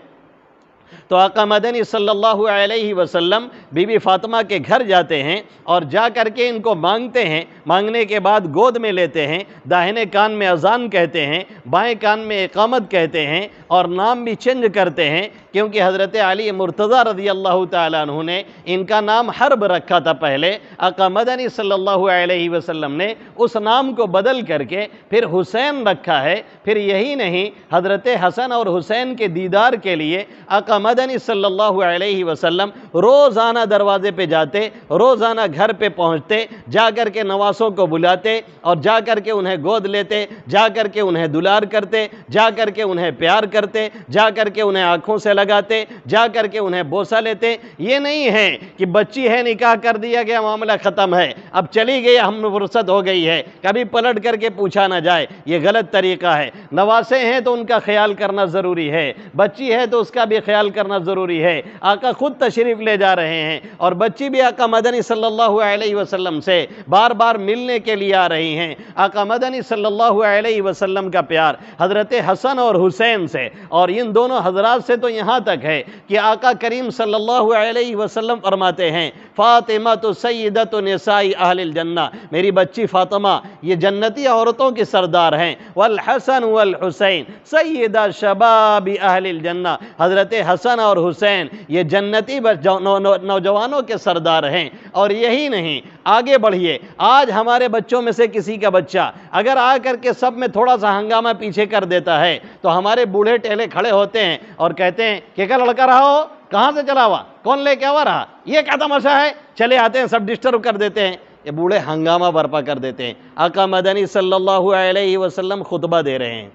تو آقا مدنی صلی اللہ علیہ وسلم بی بی فاطمہ کے گھر جاتے ہیں اور جا کر کے ان کو مانگتے ہیں، مانگنے کے بعد گود میں لیتے ہیں، داہنے کان میں اذان کہتے ہیں، بائیں کان میں اقامت کہتے ہیں اور نام بھی چینج کرتے ہیں، کیونکہ حضرت علی مرتضیٰ رضی اللہ تعالیٰ عنہ نے ان کا نام حرب رکھا تھا پہلے، آقا مدنی صلی اللہ علیہ وسلم نے اس نام کو بدل کر کے پھر حسین رکھا ہے۔ پھر یہی نہیں، حضرت حسن اور حسین کے دیدار کے لیے آقا مدنی صلی اللہ علیہ وسلم روزانہ دروازے پہ جاتے، روزانہ گھر پہ پہنچتے، جا کر کے نواسوں کو بلاتے اور جا کر کے انہیں گود لیتے، جا کر کے انہیں دلار کرتے، جا کر کے انہیں پیار کرتے، جا کر کے انہیں آنکھوں سے لگاتے، جا کر کے انہیں بوسہ لیتے۔ یہ نہیں ہے کہ بچی ہے نکاح کر دیا گیا معاملہ ختم ہے، اب چلی گئی، ہم فرصت ہو گئی ہے، کبھی پلٹ کر کے پوچھا نہ جائے، یہ غلط طریقہ ہے۔ نواسے ہیں تو ان کا خیال کرنا ضروری ہے، بچی ہے تو اس کا بھی خیال کرنا ضروری ہے۔ آقا خود تشریف لے جا رہے ہیں اور بچی بھی آقا مدنی صلی اللہ علیہ وسلم سے بار بار ملنے کے لیے آ رہی ہیں۔ آقا مدنی صلی اللہ علیہ وسلم کا پیار حضرت حسن اور حسین سے اور ان دونوں حضرات سے تو یہاں تک ہے کہ آقا کریم صلی اللہ علیہ وسلم فرماتے ہیں فاطمہ تو سیدۃ نساء اہل الجنہ، میری بچی فاطمہ یہ جنتی عورتوں کی سردار ہیں، والحسن والحسین سیدہ شباب اہل الجنہ، حضرت حسن اور حسین یہ جنتی نوجوانوں کے سردار ہیں۔ اور یہی نہیں، آگے بڑھیے، آج ہمارے بچوں میں سے کسی کا بچہ اگر آ کر کے سب میں تھوڑا سا ہنگامہ پیچھے کر دیتا ہے تو ہمارے بوڑھے ٹہلے کھڑے ہوتے ہیں اور کہتے ہیں کہ کیا لڑکا رہا ہو، کہاں سے چلا ہوا، کون لے کے آوا رہا، یہ کیا تماشا ہے، چلے آتے ہیں، سب ڈسٹرب کر دیتے ہیں، یہ بوڑھے ہنگامہ برپا کر دیتے ہیں۔ آقا مدنی صلی اللہ علیہ وسلم خطبہ دے رہے ہیں،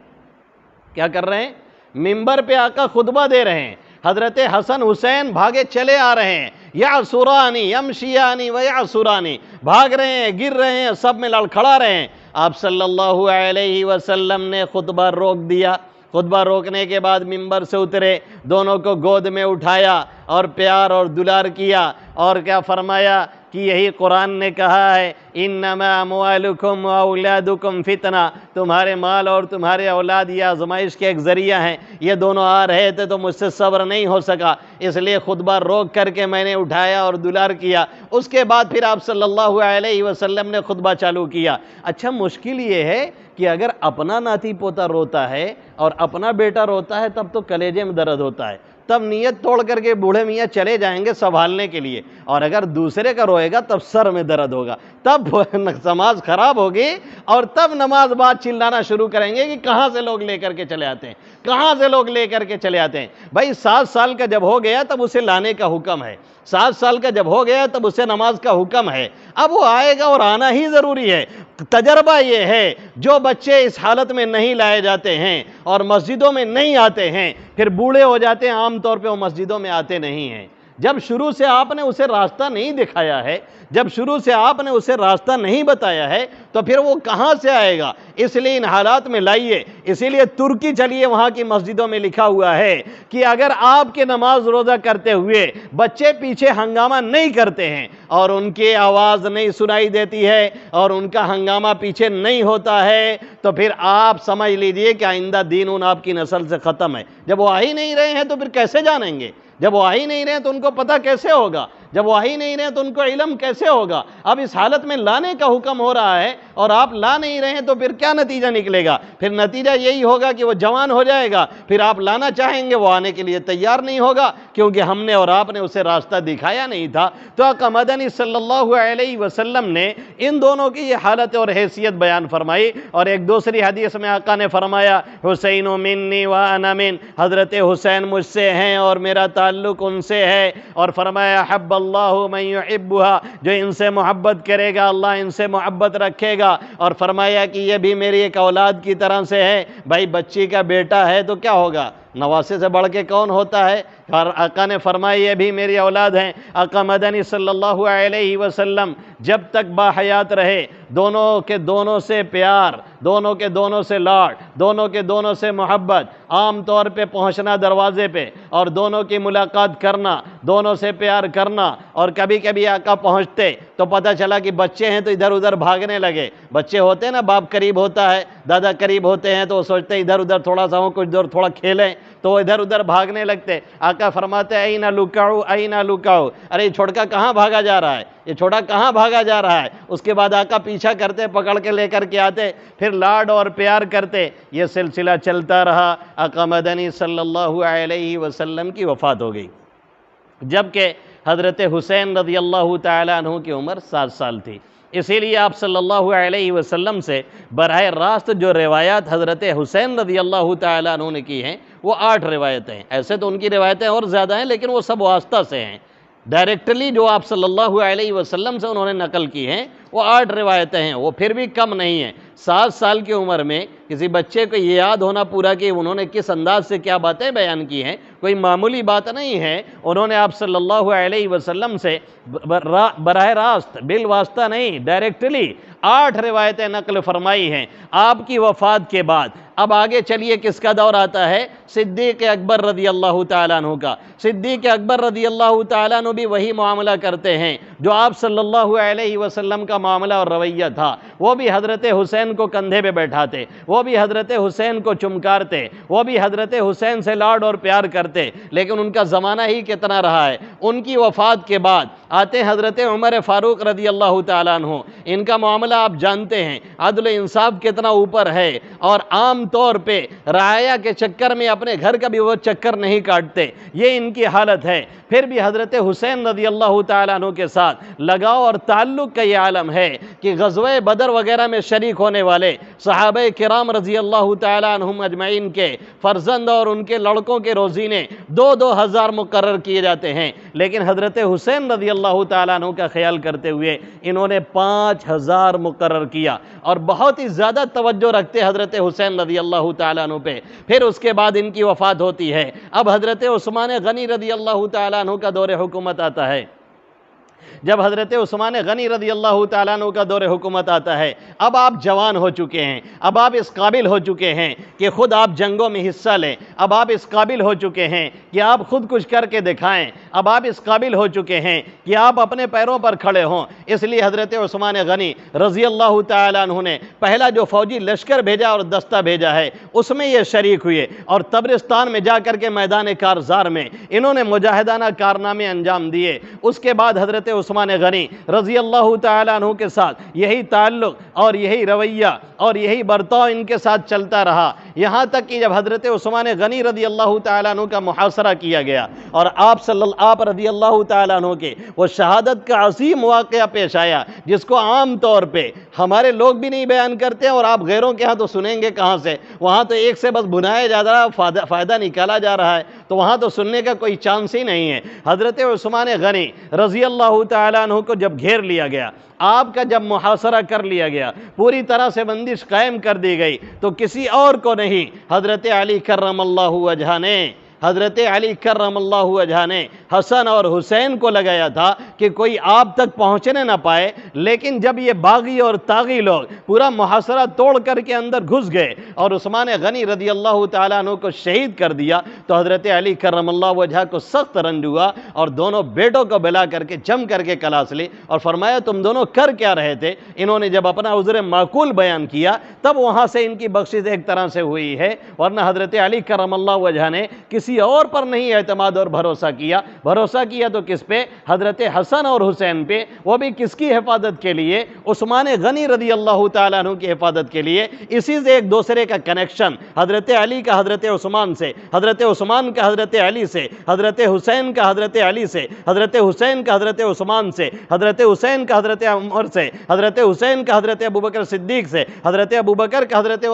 کیا کر رہے ہیں، ممبر پہ آقا خطبہ دے رہے ہیں، حضرت حسن حسین بھاگے چلے آ رہے ہیں، یعصرانی یمشیانی ویعصرانی، بھاگ رہے ہیں، گر رہے ہیں، سب میں لڑکھڑا رہے ہیں۔ آپ صلی اللہ علیہ وسلم نے خطبہ روک دیا، خطبہ روکنے کے بعد ممبر سے اترے، دونوں کو گود میں اٹھایا اور پیار اور دلار کیا اور کیا فرمایا کہ یہی قرآن نے کہا ہے انما اموالکم واولادکم فتنہ، تمہارے مال اور تمہارے اولاد یہ آزمائش کے ایک ذریعہ ہیں، یہ دونوں آ رہے تھے تو مجھ سے صبر نہیں ہو سکا، اس لیے خطبہ روک کر کے میں نے اٹھایا اور دلار کیا۔ اس کے بعد پھر آپ صلی اللہ علیہ وسلم نے خطبہ چالو کیا۔ اچھا، مشکل یہ ہے کہ اگر اپنا ناتی پوتا روتا ہے اور اپنا بیٹا روتا ہے تب تو کلیجے میں درد ہوتا ہے، تب نیت توڑ کر کے بوڑھے میاں چلے جائیں گے سنبھالنے کے لیے، اور اگر دوسرے کا روئے گا تب سر میں درد ہوگا، تب نماز خراب ہوگی اور تب نماز بعد چلانا شروع کریں گے کہ کہاں سے لوگ لے کر کے چلے آتے ہیں، کہاں سے لوگ لے کر کے چلے آتے ہیں۔ بھائی 7 سال کا جب ہو گیا تب اسے لانے کا حکم ہے، 7 سال کا جب ہو گیا تب اسے نماز کا حکم ہے، اب وہ آئے گا اور آنا ہی ضروری ہے۔ تجربہ یہ ہے جو بچے اس حالت میں نہیں لائے جاتے ہیں اور مسجدوں میں نہیں آتے ہیں پھر بوڑھے ہو جاتے ہیں، عام طور پہ وہ مسجدوں میں آتے نہیں ہیں۔ جب شروع سے آپ نے اسے راستہ نہیں دکھایا ہے، جب شروع سے آپ نے اسے راستہ نہیں بتایا ہے تو پھر وہ کہاں سے آئے گا؟ اس لیے ان حالات میں لائیے۔ اسی لیے ترکی چلیے، وہاں کی مسجدوں میں لکھا ہوا ہے کہ اگر آپ کے نماز روزہ کرتے ہوئے بچے پیچھے ہنگامہ نہیں کرتے ہیں اور ان کی آواز نہیں سنائی دیتی ہے اور ان کا ہنگامہ پیچھے نہیں ہوتا ہے تو پھر آپ سمجھ لیجئے کہ آئندہ دین آپ کی نسل سے ختم ہے۔ جب وہ آ ہی نہیں رہے ہیں تو پھر کیسے جانیں گے؟ جب وہ آ ہی نہیں رہے تو ان کو پتہ کیسے ہوگا؟ جب وہ آ ہی نہیں رہے تو ان کو علم کیسے ہوگا؟ اب اس حالت میں لانے کا حکم ہو رہا ہے اور آپ لا نہیں رہے ہیں تو پھر کیا نتیجہ نکلے گا؟ پھر نتیجہ یہی ہوگا کہ وہ جوان ہو جائے گا، پھر آپ لانا چاہیں گے، وہ آنے کے لیے تیار نہیں ہوگا کیونکہ ہم نے اور آپ نے اسے راستہ دکھایا نہیں تھا۔ تو آقا مدنی صلی اللہ علیہ وسلم نے ان دونوں کی یہ حالت اور حیثیت بیان فرمائی۔ اور ایک دوسری حدیث میں آقا نے فرمایا حسین منی وانا من، حضرت حسین مجھ سے ہیں اور میرا تعلق ان سے ہے، اور فرمایا حب اللہ من یحبها، جو ان سے محبت کرے گا اللہ ان سے محبت رکھے گا، اور فرمایا کہ یہ بھی میری ایک اولاد کی طرح سے ہے۔ بھائی بچی کا بیٹا ہے تو کیا ہوگا؟ نواسے سے بڑھ کے کون ہوتا ہے؟ اور آقا نے فرمایا یہ بھی میری اولاد ہیں۔ آقا مدنی صلی اللہ علیہ وسلم جب تک باحیات رہے دونوں کے دونوں سے پیار، دونوں کے دونوں سے لاڈ، دونوں کے دونوں سے محبت، عام طور پہ پہنچنا دروازے پہ اور دونوں کی ملاقات کرنا، دونوں سے پیار کرنا، اور کبھی کبھی آقا پہنچتے تو تو پتہ چلا کہ بچے ہیں تو ادھر ادھر بھاگنے لگے. بچے ہوتے ہیں نا، باپ قریب ہوتا ہے، دادا قریب ہوتے ہیں تو وہ سوچتے ہیں ادھر ادھر تھوڑا سا ہوں، کچھ دور تھوڑا کھیلیں، تو وہ ادھر ادھر بھاگنے لگتے. آقا فرماتے ہیں اینا لکعو اینا لکعو، ارے یہ چھوٹکا کہاں بھاگا جا رہا ہے، یہ چھوٹا کہاں بھاگا جا رہا ہے. اس کے بعد آقا پیچھا کرتے، پکڑ کے لے کر کے آتے، پھر لاڈ اور پیار کرتے. یہ سلسلہ چلتا رہا. آقا مدنی صلی اللہ علیہ وسلم کی وفات ہو گئی، جبکہ حضرت حسین رضی اللہ تعالیٰ عنہ کی عمر 7 سال تھی. اسی لیے آپ صلی اللہ علیہ وسلم سے براہ راست جو روایات حضرت حسین رضی اللہ تعالیٰ عنہ نے کی ہیں وہ 8 روایتیں ہیں. ایسے تو ان کی روایتیں اور زیادہ ہیں، لیکن وہ سب واسطہ سے ہیں. ڈائریکٹلی جو آپ صلی اللہ علیہ وسلم سے انہوں نے نقل کی ہیں وہ 8 روایتیں ہیں، وہ پھر بھی کم نہیں ہیں. 7 سال کی عمر میں کسی بچے کو یہ یاد ہونا پورا کہ انہوں نے کس انداز سے کیا باتیں بیان کی ہیں، کوئی معمولی بات نہیں ہے. انہوں نے آپ صلی اللہ علیہ وسلم سے براہ راست، بالواسطہ نہیں، ڈائریکٹلی 8 روایتیں نقل فرمائی ہیں آپ کی وفات کے بعد. اب آگے چلیے کس کا دور آتا ہے؟ صدیق اکبر رضی اللہ تعالیٰ عنہ کا. صدیق اکبر رضی اللہ تعالیٰ عنہ بھی وہی معاملہ کرتے ہیں جو آپ صلی اللہ علیہ وسلم کا معاملہ اور رویہ تھا. وہ بھی حضرت حسین کو کندھے پہ بیٹھاتے، وہ بھی حضرت حسین کو چمکارتے، وہ بھی حضرت حسین سے لاڈ اور پیار کرتے. لیکن ان کا زمانہ ہی کتنا رہا ہے. ان کی وفات کے بعد آتے حضرت عمر فاروق رضی اللہ تعالیٰ عنہ. ان کا معاملہ آپ جانتے ہیں، عدل و انصاف کتنا اوپر ہے، اور عام طور پہ رعایا کے چکر میں اپنے گھر کا بھی وہ چکر نہیں کاٹتے. یہ ان کی حالت ہے. پھر بھی حضرت حسین رضی اللہ تعالیٰ عنہ کے ساتھ لگاؤ اور تعلق کا یہ عالم ہے کہ غزوہ بدر وغیرہ میں شریک ہونے والے صحابہ کرام رضی اللہ تعالیٰ عنہم اجمعین کے فرزند اور ان کے لڑکوں کے روزینے 2-2 ہزار مقرر کیے جاتے ہیں. لیکن حضرت حسین رضی اللہ تعالیٰ عنہ کا خیال کرتے ہوئے انہوں نے 5000 مقرر کیا، اور بہت ہی زیادہ توجہ رکھتے حضرت حسین رضی اللہ تعالیٰ عنہ پہ. پھر اس کے بعد ان کی وفات ہوتی ہے. اب حضرت عثمان غنی رضی اللہ تعالیٰ عنہ کا دور حکومت آتا ہے. جب حضرت عثمان غنی رضی اللہ تعالیٰ عنہ کا دور حکومت آتا ہے، اب آپ جوان ہو چکے ہیں، اب آپ اس قابل ہو چکے ہیں کہ خود آپ جنگوں میں حصہ لیں، اب آپ اس قابل ہو چکے ہیں کہ آپ خود کچھ کر کے دکھائیں، اب آپ اس قابل ہو چکے ہیں کہ آپ اپنے پیروں پر کھڑے ہوں. اس لیے حضرت عثمان غنی رضی اللہ تعالیٰ عنہ نے پہلا جو فوجی لشکر بھیجا اور دستہ بھیجا ہے اس میں یہ شریک ہوئے، اور تبرستان میں جا کر کے میدان کارزار میں انہوں نے مجاہدانہ کارنامے انجام دیے. اس کے بعد حضرت عثمان غنی رضی اللہ تعالیٰ عنہ کے ساتھ یہی تعلق اور یہی رویہ اور یہی برتاؤ ان کے ساتھ چلتا رہا، یہاں تک کہ جب حضرت عثمان غنی رضی اللہ تعالیٰ عنہ کا محاصرہ کیا گیا اور آپ رضی اللہ تعالیٰ عنہ کے وہ شہادت کا عظیم واقعہ پیش آیا جس کو عام طور پہ ہمارے لوگ بھی نہیں بیان کرتے ہیں، اور آپ غیروں کے ہاں تو سنیں گے کہاں سے. وہاں تو ایک سے بس بنایا جا رہا ہے، فائدہ نکالا جا رہا ہے، تو وہاں تو سننے کا کوئی چانس ہی نہیں ہے. حضرت عثمان غنی رضی اللہ تعالیٰ عنہ کو جب گھیر لیا گیا، آپ کا جب محاصرہ کر لیا گیا، پوری طرح سے بندش قائم کر دی گئی، تو کسی اور کو نہیں، حضرت علی کرم اللہ وجہہ نے، حضرت علی کرم اللہ وجہہ نے حسن اور حسین کو لگایا تھا کہ کوئی آپ تک پہنچنے نہ پائے. لیکن جب یہ باغی اور طاغی لوگ پورا محاصرہ توڑ کر کے اندر گھس گئے اور عثمان غنی رضی اللہ تعالیٰ عنہ کو شہید کر دیا، تو حضرت علی کرم اللہ وجہہ کو سخت رنج ہوا، اور دونوں بیٹوں کو بلا کر کے جم کر کے کلاس لی اور فرمایا تم دونوں کر کیا رہے تھے. انہوں نے جب اپنا عذر معقول بیان کیا تب وہاں سے ان کی بخشش ایک طرح سے ہوئی ہے، ورنہ حضرت علی کرم اللہ وجہہ نے کسی اور پر نہیں اعتماد اور بھروسہ کیا تو کس پہ؟ حضرت حسن اور حسین پہ. وہ بھی کس کی حفاظت کے لیے؟ عثمان غنی رضی اللہ تعالیٰ عنہ کی حفاظت کے لیے. اسی سے ایک دوسرے کا کنیکشن حضرت علی کا حضرت عثمان سے، حضرت عثمان کا حضرت علی سے، حضرت حسین کا حضرت علی سے، حضرت حسین کا حضرت عثمان سے، حضرت حسین کا حضرت عمر سے، حضرت حسین کا حضرت ابوبکر صدیق سے، حضرت ابوبکر کا حضرت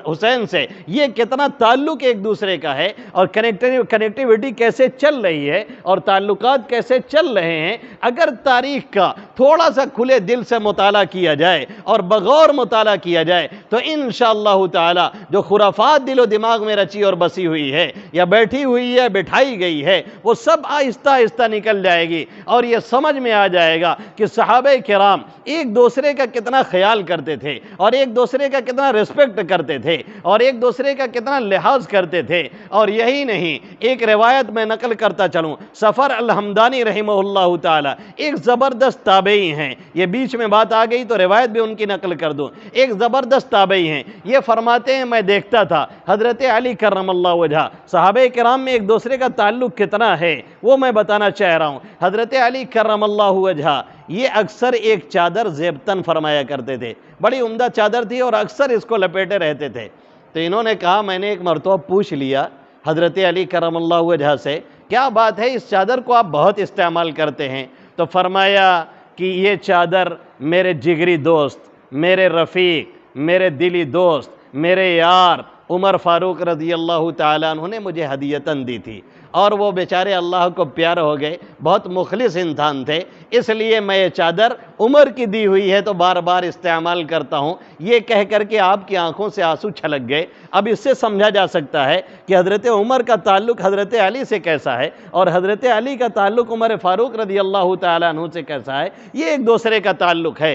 حسین سے. یہ کتنا تعلق ایک دوسرے کا ہے، اور کنیکٹیوٹی کیسے چل رہی ہے اور تعلقات کیسے چل رہے ہیں. اگر تاریخ کا تھوڑا سا کھلے دل سے مطالعہ کیا جائے اور بغور مطالعہ کیا جائے تو انشاءاللہ تعالی جو خرافات دل و دماغ میں رچی اور بسی ہوئی ہے یا بیٹھی ہوئی ہے، بٹھائی گئی ہے، وہ سب آہستہ آہستہ نکل جائے گی، اور یہ سمجھ میں آ جائے گا کہ صحابہ کرام ایک دوسرے کا کتنا خیال کرتے تھے، اور ایک دوسرے کا کتنا ریسپیکٹ کرتے تھے، اور ایک دوسرے کا کتنا لحاظ کرتے تھے. اور یہی نہیں، نہیں، ایک روایت میں نقل کرتا چلوں، سفر الحمدانی رحمہ اللہ تعالی ایک زبردست تابعی ہیں، یہ بیچ میں بات آ گئی تو روایت بھی ان کی نقل کر دوں، ایک زبردست تابعی ہیں، یہ فرماتے ہیں میں دیکھتا تھا حضرت علی کرم اللہ وجہ، صحابہ کرام میں ایک دوسرے کا تعلق کتنا ہے وہ میں بتانا چاہ رہا ہوں۔ حضرت علی کرم اللہ وجہ یہ اکثر ایک چادر زیبتن فرمایا کرتے تھے، بڑی عمدہ چادر تھی اور اکثر اس کو لپیٹے رہتے تھے۔ تو انہوں نے کہا، میں نے ایک مرتبہ پوچھ لیا حضرت علی کرم اللہ وجہ سے، کیا بات ہے اس چادر کو آپ بہت استعمال کرتے ہیں؟ تو فرمایا کہ یہ چادر میرے جگری دوست، میرے رفیق، میرے دلی دوست، میرے یار عمر فاروق رضی اللہ تعالیٰ عنہ نے مجھے ہدیتاً دی تھی، اور وہ بیچارے اللہ کو پیار ہو گئے، بہت مخلص انسان تھے، اس لیے میں یہ چادر عمر کی دی ہوئی ہے تو بار بار استعمال کرتا ہوں۔ یہ کہہ کر کے آپ کی آنکھوں سے آنسو چھلک گئے۔ اب اس سے سمجھا جا سکتا ہے کہ حضرت عمر کا تعلق حضرت علی سے کیسا ہے اور حضرت علی کا تعلق عمر فاروق رضی اللہ تعالیٰ عنہ سے کیسا ہے، یہ ایک دوسرے کا تعلق ہے۔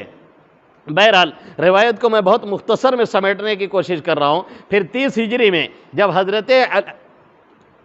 بہرحال روایت کو میں بہت مختصر میں سمیٹنے کی کوشش کر رہا ہوں۔ پھر 30 ہجری میں جب حضرت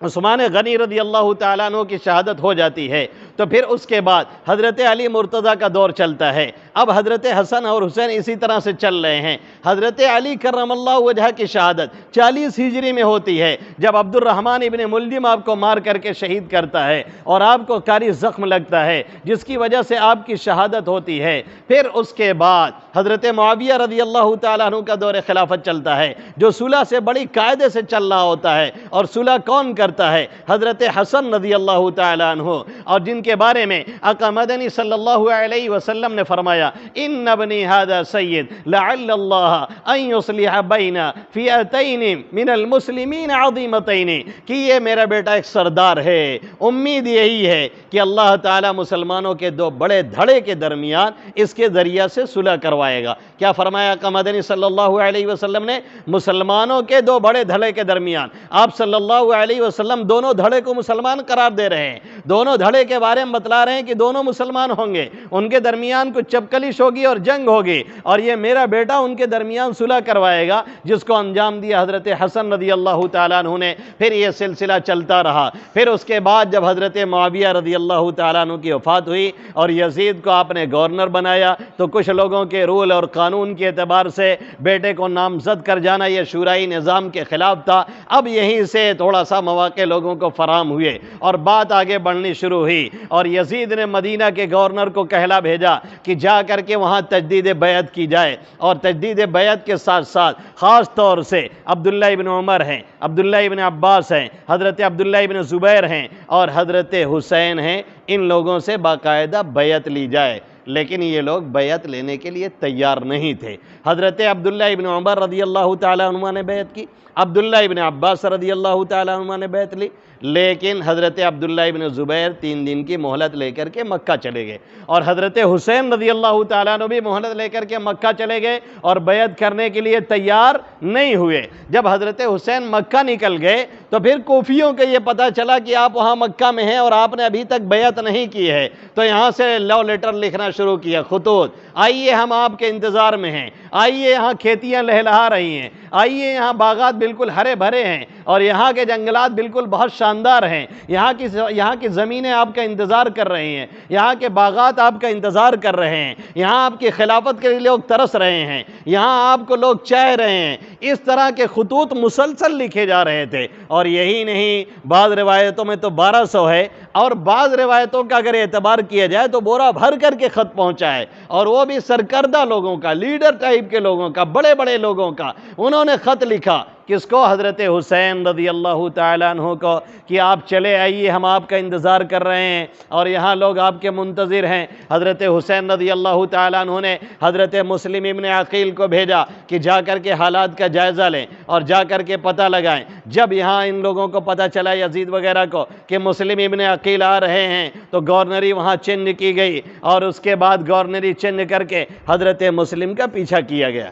عثمان غنی رضی اللہ تعالیٰ عنہ کی شہادت ہو جاتی ہے تو پھر اس کے بعد حضرت علی مرتضیٰ کا دور چلتا ہے۔ اب حضرت حسن اور حسین اسی طرح سے چل رہے ہیں۔ حضرت علی کرم اللہ وجہ کی شہادت 40 ہجری میں ہوتی ہے، جب عبد الرحمن ابن ملجم آپ کو مار کر کے شہید کرتا ہے اور آپ کو کاری زخم لگتا ہے، جس کی وجہ سے آپ کی شہادت ہوتی ہے۔ پھر اس کے بعد حضرت معاویہ رضی اللہ تعالیٰ عنہ کا دور خلافت چلتا ہے، جو صلح سے بڑی قاعدے سے چل رہا ہوتا ہے، اور صلح کون کرتا ہے؟ حضرت حسن رضی اللہ تعالیٰ عنہ، اور جن کے بارے میں آقا مدنی صلی اللہ علیہ وسلم نے فرمایا، ان ابنی ھذا سید لعل اللہ ان یصلح بین فئتین من المسلمین عظیمتین، کہ یہ میرا بیٹا ایک سردار ہے، امید یہی ہے کہ اللہ تعالیٰ مسلمانوں کے دو بڑے دھڑے کے درمیان اس کے ذریعہ سے صلح کروائے گا۔ کیا فرمایا آقا مدنی صلی اللہ علیہ وسلم نے؟ مسلمانوں کے دو بڑے دھڑے کے درمیان۔ آپ صلی اللہ علیہ وسلم دونوں دھڑے کو مسلمان قرار دے رہے ہیں، دونوں دھڑے کے بارے میں بتلا رہے ہیں کہ دونوں مسلمان ہوں گے، ان کے درمیان کچھ چپکلش ہوگی اور جنگ ہوگی، اور یہ میرا بیٹا ان کے درمیان صلح کروائے گا، جس کو انجام دیا حضرت حسن رضی اللہ تعالیٰ عنہ نے۔ پھر یہ سلسلہ چلتا رہا۔ پھر اس کے بعد جب حضرت معاویہ رضی اللہ تعالیٰ عنہ کی وفات ہوئی اور یزید کو آپ نے گورنر بنایا، تو کچھ لوگوں کے رول اور قانون کے اعتبار سے بیٹے کو نامزد کر جانا یہ شورائی نظام کے خلاف تھا۔ اب یہیں سے تھوڑا سا مواقع لوگوں کو فراہم ہوئے اور بات آگے بڑھنی شروع ہوئی، اور یزید نے مدینہ کے گورنر کو کہلا بھیجا کہ جا کر کے وہاں تجدید بیعت کی جائے، اور تجدید بیعت کے ساتھ ساتھ خاص طور سے عبداللہ ابن عمر ہیں، عبداللہ ابن عباس ہیں، حضرت عبداللہ ابن زبیر ہیں اور حضرت حسین ہیں، ان لوگوں سے باقاعدہ بیعت لی جائے۔ لیکن یہ لوگ بیعت لینے کے لیے تیار نہیں تھے۔ حضرت عبداللہ ابن عمر رضی اللہ تعالیٰ عنہ نے بیعت کی، عبداللہ ابن عباس رضی اللہ تعالیٰ عنہ نے بیعت لی، لیکن حضرت عبداللہ ابن زبیر 3 دن کی مہلت لے کر کے مکہ چلے گئے، اور حضرت حسین رضی اللہ تعالیٰ عنہ بھی مہلت لے کر کے مکہ چلے گئے اور بیعت کرنے کے لیے تیار نہیں ہوئے۔ جب حضرت حسین مکہ نکل گئے تو پھر کوفیوں کو یہ پتہ چلا کہ آپ وہاں مکہ میں ہیں اور آپ نے ابھی تک بیعت نہیں کی ہے، تو یہاں سے لو لیٹر لکھنا شروع کیا، خطوط، آئیے ہم آپ کے انتظار میں ہیں، آئیے یہاں کھیتیاں لہلہا رہی ہیں، آئیے یہاں باغات بالکل ہرے بھرے ہیں اور یہاں کے جنگلات بالکل بہت شاندار ہیں، یہاں کی زمینیں آپ کا انتظار کر رہی ہیں، یہاں کے باغات آپ کا انتظار کر رہے ہیں، یہاں آپ کی خلافت کے لیے لوگ ترس رہے ہیں، یہاں آپ کو لوگ چاہ رہے ہیں۔ اس طرح کے خطوط مسلسل لکھے جا رہے تھے، اور یہی نہیں، بعض روایتوں میں تو 1200 ہے، اور بعض روایتوں کا اگر اعتبار کیا جائے تو بورا بھر کر کے خط پہنچا ہے، اور وہ بھی سرکردہ لوگوں کا، لیڈر ٹائپ کے لوگوں کا، بڑے بڑے لوگوں کا۔ انہوں نے خط لکھا، کس کو؟ حضرت حسین رضی اللہ تعالیٰ عنہ کو، کہ آپ چلے آئیے، ہم آپ کا انتظار کر رہے ہیں اور یہاں لوگ آپ کے منتظر ہیں۔ حضرت حسین رضی اللہ تعالیٰ عنہ نے حضرت مسلم ابن عقیل کو بھیجا کہ جا کر کے حالات کا جائزہ لیں اور جا کر کے پتہ لگائیں۔ جب یہاں ان لوگوں کو پتہ چلا، یزید وغیرہ کو، کہ مسلم ابن عقیل آ رہے ہیں، تو گورنری وہاں چینج کی گئی، اور اس کے بعد گورنری چینج کر کے حضرت مسلم کا پیچھا کیا گیا۔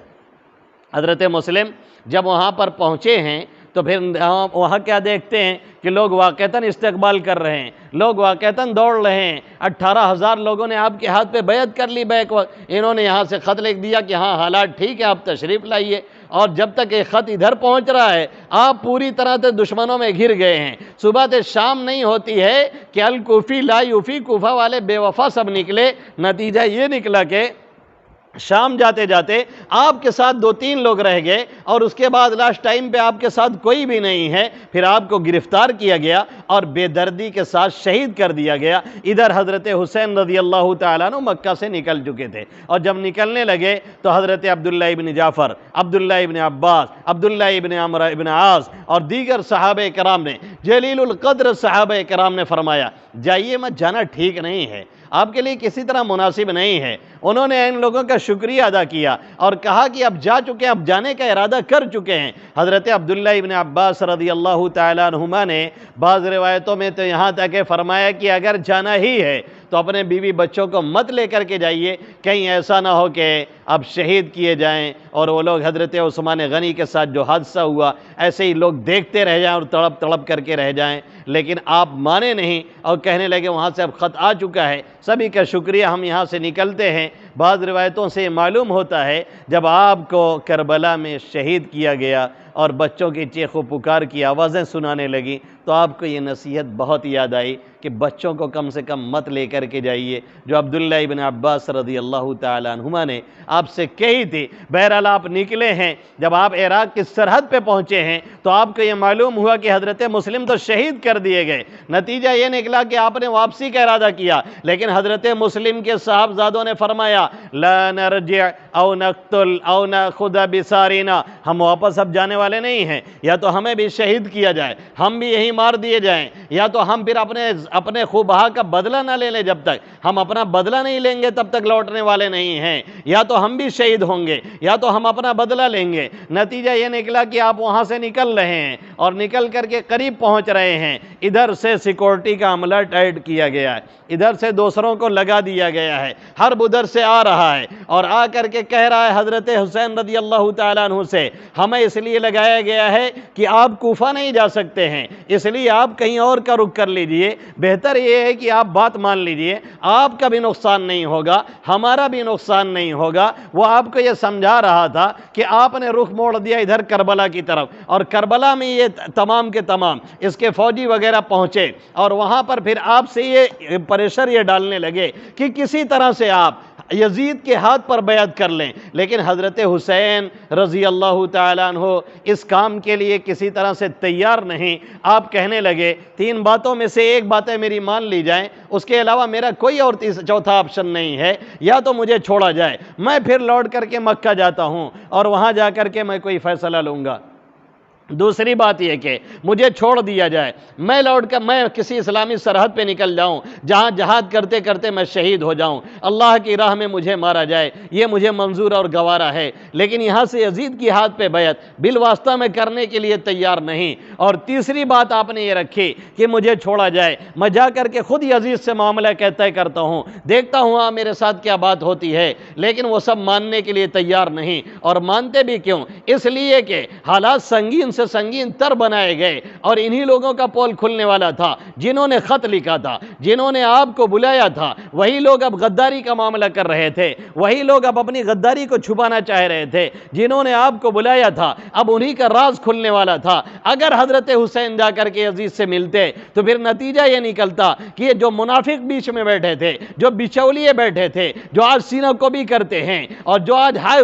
حضرت مسلم جب وہاں پر پہنچے ہیں تو پھر وہاں کیا دیکھتے ہیں کہ لوگ واقعتاً استقبال کر رہے ہیں، لوگ واقعتاً دوڑ رہے ہیں۔ 18,000 لوگوں نے آپ کے ہاتھ پہ بیعت کر لی بیک وقت۔ انہوں نے یہاں سے خط لکھ دیا کہ ہاں حالات ٹھیک ہے، آپ تشریف لائیے، اور جب تک یہ خط ادھر پہنچ رہا ہے آپ پوری طرح سے دشمنوں میں گھر گئے ہیں۔ صبح سے شام نہیں ہوتی ہے کہ الکوفی لا یوفی، کوفہ والے بے وفا سب نکلے، نتیجہ یہ نکلا کہ شام جاتے جاتے آپ کے ساتھ 2-3 لوگ رہ گئے اور اس کے بعد لاسٹ ٹائم پہ آپ کے ساتھ کوئی بھی نہیں ہے، پھر آپ کو گرفتار کیا گیا اور بے دردی کے ساتھ شہید کر دیا گیا۔ ادھر حضرت حسین رضی اللہ تعالیٰ عنہ مکہ سے نکل چکے تھے، اور جب نکلنے لگے تو حضرت عبداللہ ابن جعفر، عبداللہ ابن عباس، عبداللہ ابن عمرو ابن عاص اور دیگر صحابہ کرام نے، جلیل القدر صحابہ کرام نے فرمایا جائیے مت، جانا ٹھیک نہیں ہے، آپ کے لیے کسی طرح مناسب نہیں ہے۔ انہوں نے ان لوگوں کا شکریہ ادا کیا اور کہا کہ اب جا چکے، اب جانے کا ارادہ کر چکے ہیں۔ حضرت عبداللہ ابن عباس رضی اللہ تعالیٰ عنہما نے بعض روایتوں میں تو یہاں تک فرمایا کہ اگر جانا ہی ہے تو اپنے بیوی بچوں کو مت لے کر کے جائیے، کہیں ایسا نہ ہو کہ اب شہید کیے جائیں اور وہ لوگ حضرت عثمان غنی کے ساتھ جو حادثہ ہوا ایسے ہی لوگ دیکھتے رہ جائیں اور تڑپ تڑپ کر کے رہ جائیں۔ لیکن آپ مانے نہیں اور کہنے لگے وہاں سے اب خط آ چکا ہے، سبھی کا شکریہ، ہم یہاں سے نکلتے ہیں۔ بعض روایتوں سے معلوم ہوتا ہے جب آپ کو کربلا میں شہید کیا گیا اور بچوں کی چیخ و پکار کی آوازیں سنانے لگیں تو آپ کو یہ نصیحت بہت یاد آئی کہ بچوں کو کم سے کم مت لے کر کے جائیے، جو عبداللہ ابن عباس رضی اللہ تعالیٰ عنہما نے آپ سے کہی تھی۔ بہرحال آپ نکلے ہیں، جب آپ عراق کی سرحد پہ پہنچے ہیں تو آپ کو یہ معلوم ہوا کہ حضرت مسلم تو شہید کر دیے گئے۔ نتیجہ یہ نکلا کہ آپ نے واپسی کا ارادہ کیا، لیکن حضرت مسلم کے صاحبزادوں نے فرمایا لا نرجع او نقتل او ناخذ بسارنا، ہم واپس اب جانے والے نہیں ہیں، یا تو ہمیں بھی شہید کیا جائے، ہم بھی یہی مار دیے جائیں، یا تو ہم پھر اپنے خوبہا کا بدلہ نہ لے لیں، جب تک ہم اپنا بدلہ نہیں لیں گے تب تک لوٹنے والے نہیں ہیں، یا تو ہم بھی شہید ہوں گے یا تو ہم اپنا بدلہ لیں گے۔ نتیجہ یہ نکلا کہ آپ وہاں سے نکل رہے ہیں اور نکل کر کے قریب پہنچ رہے ہیں، ادھر سے سیکورٹی کا عملہ ٹائٹ کیا گیا ہے، ادھر سے دوسروں کو لگا دیا گیا ہے، حرب ادھر سے آ رہا ہے اور آ کر کے کہہ رہا ہے حضرت حسین رضی اللہ تعالیٰ عنہ سے ہمیں اس لیے لگایا گیا ہے کہ آپ کوفہ نہیں جا سکتے ہیں، اس لیے آپ کہیں اور کا رخ کر لیجئے، بہتر یہ ہے کہ آپ بات مان لیجئے، آپ کا بھی نقصان نہیں ہوگا، ہمارا بھی نقصان نہیں ہوگا۔ وہ آپ کو یہ سمجھا رہا تھا کہ آپ نے رخ موڑ دیا ادھر کربلا کی طرف، اور کربلا میں یہ تمام کے تمام اس کے فوجی وغیرہ پہنچے اور وہاں پر پھر آپ سے یہ پریشر یہ ڈالنے لگے کہ کسی طرح سے آپ یزید کے ہاتھ پر بیعت کر لیں، لیکن حضرت حسین رضی اللہ تعالیٰ عنہ اس کام کے لیے کسی طرح سے تیار نہیں۔ آپ کہنے لگے 3 باتوں میں سے ایک باتیں میری مان لی جائیں، اس کے علاوہ میرا کوئی اور چوتھا آپشن نہیں ہے، یا تو مجھے چھوڑا جائے، میں پھر لوٹ کر کے مکہ جاتا ہوں اور وہاں جا کر کے میں کوئی فیصلہ لوں گا، دوسری بات یہ کہ مجھے چھوڑ دیا جائے، میں لوٹ کر میں کسی اسلامی سرحد پہ نکل جاؤں جہاں جہاد کرتے کرتے میں شہید ہو جاؤں، اللہ کی راہ میں مجھے مارا جائے، یہ مجھے منظور اور گوارا ہے، لیکن یہاں سے یزید کی ہاتھ پہ بیعت بالواسطہ میں کرنے کے لیے تیار نہیں۔ اور تیسری بات آپ نے یہ رکھی کہ مجھے چھوڑا جائے، میں جا کر کے خود یزید سے معاملہ طے کرتا ہوں، دیکھتا ہوں میرے ساتھ کیا بات ہوتی ہے، لیکن وہ سب ماننے کے لیے تیار نہیں۔ اور مانتے بھی کیوں؟ اس لیے کہ حالات سنگین سے سنگین تر بنائے گئے اور انہی لوگوں کا پول کھلنے والا تھا جنہوں نے خط لکھا تھا، جنہوں نے آپ کو بلایا تھا، وہی لوگ اب غداری کا معاملہ کر رہے تھے، وہی لوگ اب اپنی غداری کو چھپانا چاہ رہے تھے، جنہوں نے آپ کو بلایا تھا اب انہی کا راز کھلنے والا تھا۔ اگر حضرت حسین جا کر کے عزیز سے ملتے تو پھر نتیجہ یہ نکلتا کہ یہ جو منافق بیچ میں بیٹھے تھے، جو بچولیے بیٹھے تھے، جو آج سینہ کو بھی کرتے ہیں اور جو آج ہائے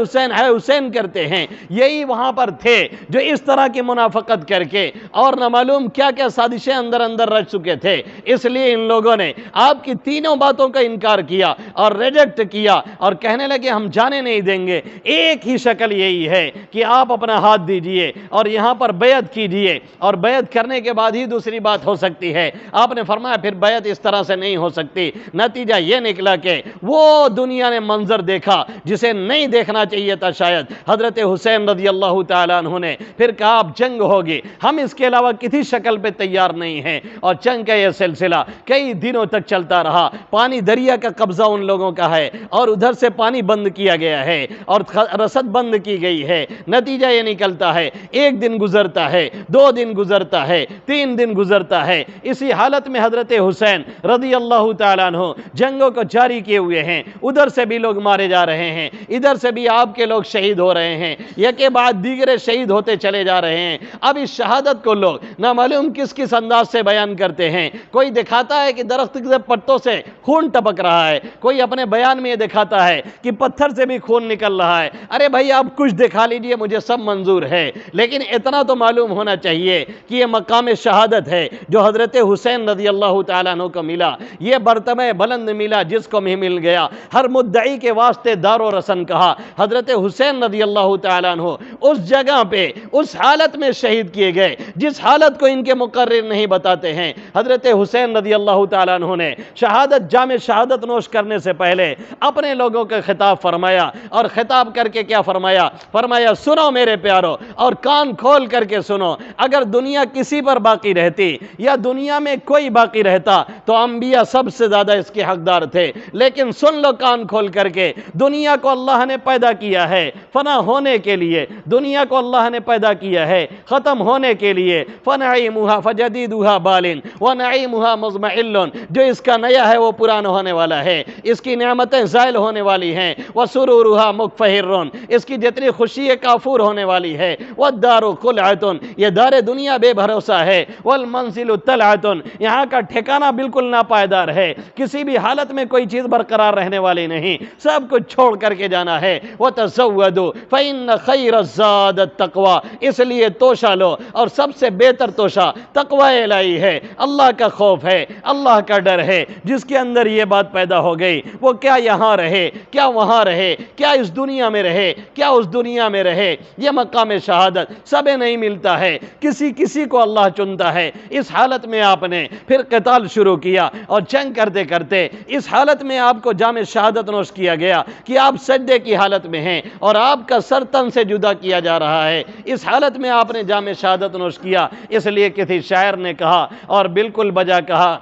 حسین کرتے ہیں، یہی وہاں پر تھے جو اس طرح کی منافقت کر کے اور نہ معلوم کیا کیا سازشیں اندر اندر رچ چکے تھے۔ اس لیے ان لوگوں نے آپ کی تینوں باتوں کا انکار کیا اور ریجیکٹ کیا اور کہنے لگے ہم جانے نہیں دیں گے۔ ایک ہی شکل یہی ہے کہ آپ اپنا ہاتھ دیجئے اور یہاں پر بیعت کیجئے، اور بیعت کرنے کے بعد ہی دوسری بات ہو سکتی ہے۔ آپ نے فرمایا پھر بیعت اس طرح سے نہیں ہو سکتی۔ نتیجہ یہ نکلا کہ وہ دنیا نے منظر دیکھا جسے نہیں دیکھنا چاہیے تھا شاید۔ حضرت حسین رضی اللہ تعالیٰ عنہ نے پھر کہا اب جنگ ہوگی، ہم اس کے علاوہ کسی شکل پہ تیار نہیں ہیں۔ اور جنگ کا یہ سلسلہ کئی دنوں تک چلتا رہا۔ پانی دریا کا قبضہ ان لوگوں کا ہے اور ادھر سے پانی بند کیا گیا ہے اور رسد بند کی گئی ہے۔ نتیجہ یہ نکلتا ہے ایک دن گزرتا ہے، 2 دن گزرتا ہے، 3 دن گزرتا ہے۔ اسی حالت میں حضرت حسین رضی اللہ تعالیٰ عنہ جنگوں کو جاری کیے ہوئے ہیں، ادھر سے بھی لوگ مارے جا رہے ہیں، ادھر سے بھی آپ کے لوگ شہید ہو رہے ہیں، یکے بعد دیگرے شہید ہوتے چلے جا رہے ہیں۔ اب اس شہادت کو لوگ نامعلوم کس انداز سے بیان کرتے ہیں۔ کوئی دکھاتا ہے کہ درخت کے پتوں سے خون ٹپک رہا ہے، کوئی اپنے بیان میں یہ دکھاتا ہے کہ پتھر سے بھی خون نکل رہا ہے۔ ارے بھائی آپ کچھ دکھا لیجئے، مجھے سب منظور ہے، لیکن اتنا تو معلوم ہونا چاہیے کہ یہ مقام شہادت ہے جو حضرت حسین رضی اللہ تعالیٰ عنہ کو ملا، یہ مرتبہ بلند ملا جس کو بھی مل گیا۔ ہر مدعی کے واسطے دار و رسن کہا۔ حضرت حسین رضی اللہ تعالیٰ عنہ اس جگہ پہ اس حالت میں شہید کیے گئے جس حالت کو ان کے مقرر نہیں بتاتے ہیں۔ حضرت حسین رضی اللہ تعالیٰ عنہ نے شہادت جام شہادت نوش کرنے سے پہلے اپنے لوگوں کا خطاب فرمایا، اور خطاب کر کے کیا فرمایا؟ فرمایا سنو میرے پیارو اور کان کھول کر کے سنو، اگر دنیا کسی پر باقی رہتی یا دنیا میں کوئی باقی رہتا تو انبیاء سب سے زیادہ اس کے حقدار تھے، لیکن سن لو کان کھول کر کے، دنیا کو اللہ نے پیدا کیا ہے فنا ہونے کے لیے، دنیا کو اللہ نے پیدا کیا ہے ختم ہونے کے لیے۔ فنعیمها فجدیدها بال ونعیمها مضمحل، جو اس کا نیا ہے وہ پرانا ہونے والا ہے، اس کی نعمتیں زائل ہونے والی ہیں۔ وسرورها مکفہر، اس کی جتنی خوشی کافور ہونے والی ہے۔ والدار قلعۃ، یہ دار دنیا بے بھروسہ ہے۔ والمنزل طلعۃ، یہاں کا ٹھکانہ بالکل ناپائیدار ہے، کسی بھی حالت میں کوئی چیز برقرار رہنے والی نہیں، سب کچھ چھوڑ کر کے جانا ہے۔ وتزودوا فإن خیر الزاد التقوی، اس لیے توشہ لو اور سب سے بہتر توشہ تقوی الہی ہے، اللہ کا خوف ہے، اللہ کا ڈر ہے۔ جس کے اندر یہ بات پیدا ہو گئی وہ کیا یہاں رہے، کیا وہاں رہے، کیا اس دنیا میں رہے، کیا اس دنیا میں رہے، یہ مقام شہادت سبیں نہیں ملتا ہے، کسی کو اللہ چنتا ہے۔ اس حالت میں آپ نے پھر قتال شروع کیا اور جنگ کرتے کرتے اس حالت میں آپ کو جام شہادت نوش کیا گیا کہ آپ سجدے کی حالت میں ہیں اور آپ کا سر تن سے جدا کیا جا رہا ہے۔ اس حالت میں آپ نے جام شہادت نوش کیا، اس لیے کسی شاعر نے کہا اور بالکل بجا کہا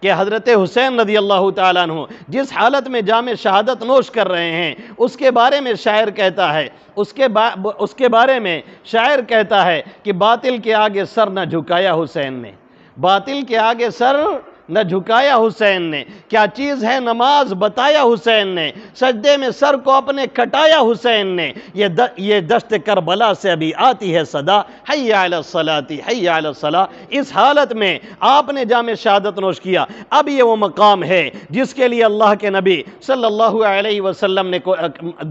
کہ حضرت حسین رضی اللہ تعالیٰ عنہ جس حالت میں جام شہادت نوش کر رہے ہیں اس کے بارے میں شاعر کہتا ہے، اس کے بارے میں شاعر کہتا ہے کہ باطل کے آگے سر نہ جھکایا حسین نے، باطل کے آگے سر نہ جھکایا حسین نے، کیا چیز ہے نماز بتایا حسین نے، سجدے میں سر کو اپنے کٹایا حسین نے، یہ دشت کربلا سے ابھی آتی ہے صدا، حی علی الصلاۃ حی علی الصلاۃ۔ اس حالت میں آپ نے جام شہادت نوش کیا۔ اب یہ وہ مقام ہے جس کے لیے اللہ کے نبی صلی اللہ علیہ وسلم نے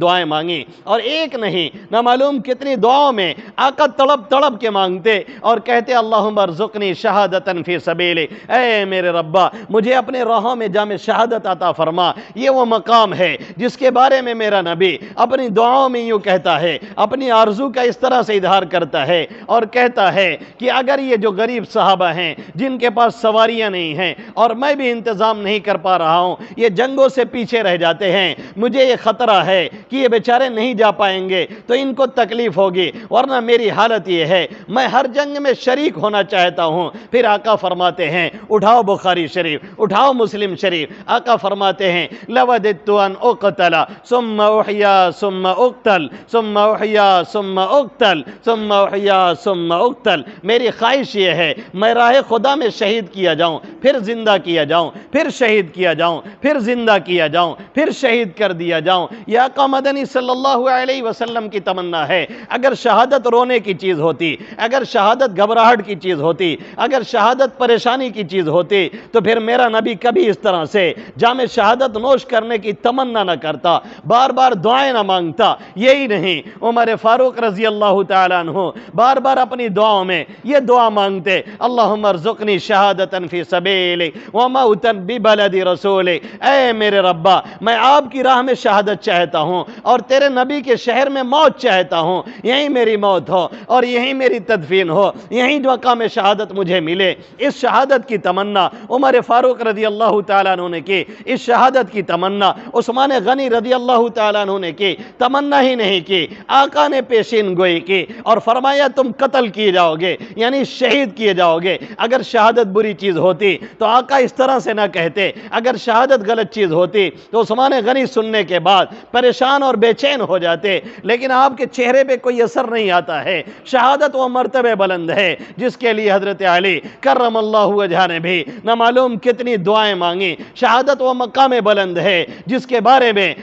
دعائیں مانگی، اور ایک نہیں نہ معلوم کتنی دعاؤں میں آقا تڑپ کے مانگتے اور کہتے اللہم ارزقنی شہادتا فی سبیلک، اے میرے رب مجھے اپنے راہوں میں جام شہادت عطا فرما۔ یہ وہ مقام ہے جس کے بارے میں میرا نبی اپنی دعاؤں میں یوں کہتا ہے، اپنی آرزو کا اس طرح سے اظہار کرتا ہے اور کہتا ہے کہ اگر یہ جو غریب صحابہ ہیں جن کے پاس سواریاں نہیں ہیں اور میں بھی انتظام نہیں کر پا رہا ہوں، یہ جنگوں سے پیچھے رہ جاتے ہیں، مجھے یہ خطرہ ہے کہ یہ بیچارے نہیں جا پائیں گے تو ان کو تکلیف ہوگی، ورنہ میری حالت یہ ہے میں ہر جنگ میں شریک ہونا چاہتا ہوں۔ پھر آقا فرماتے ہیں، اٹھاؤ بخاری شریف، اٹھاؤ مسلم شریف، آقا فرماتے ہیں لوددت ان اقتل ثم احیا ثم اقتل ثم احیا ثم اقتل ثم احیا ثم اقتل، میری خواہش یہ ہے میں راہ خدا میں شہید کیا جاؤں، پھر زندہ کیا جاؤں، پھر شہید کیا جاؤں، پھر زندہ کیا جاؤں، پھر شہید کر دیا جاؤں۔ یہ آقا مدنی صلی اللہ علیہ وسلم کی تمنا ہے۔ اگر شہادت رونے کی چیز ہوتی، اگر شہادت گھبراہٹ کی چیز ہوتی، اگر شہادت پریشانی کی چیز ہوتی تو پھر میرا نبی کبھی اس طرح سے جام شہادت نوش کرنے کی تمنا نہ کرتا، بار بار دعائیں نہ مانگتا۔ یہی نہیں، عمر فاروق رضی اللہ تعالیٰ عنہ بار بار اپنی دعاؤں میں یہ دعا مانگتے اللہم ارزقنی شہادتا فی سبیلک وموتا ببلد رسولک، اے میرے ربا میں آپ کی راہ میں شہادت چاہتا ہوں اور تیرے نبی کے شہر میں موت چاہتا ہوں، یہیں میری موت ہو اور یہیں میری تدفین ہو، یہیں جو مقام شہادت مجھے ملے۔ اس شہادت کی تمنا عمر فاروق رضی اللہ تعالیٰ عنہ نے کی اس شہادت کی تمنا، عثمان غنی رضی اللہ تعالیٰ عنہ نے کی، تمنا ہی نہیں کی، آقا نے پیشین گوئی کی اور فرمایا تم قتل کیے جاؤ گے، یعنی شہید کیے جاؤ گے۔ اگر شہادت بری چیز ہوتی تو آقا اس طرح سے نہ کہتے، اگر شہادت غلط چیز ہوتی تو عثمان غنی سننے کے بعد پریشان اور بے چین ہو جاتے، لیکن آپ کے چہرے پہ کوئی اثر نہیں آتا ہے۔ شہادت وہ مرتبہ بلند ہے جس کے لیے حضرت علی کرم اللہ وجہہ نے بھی نہ معلوم کتنی دعائیں مانگی۔ شہادت وہ مقام بلند ہے جس کے بارے میں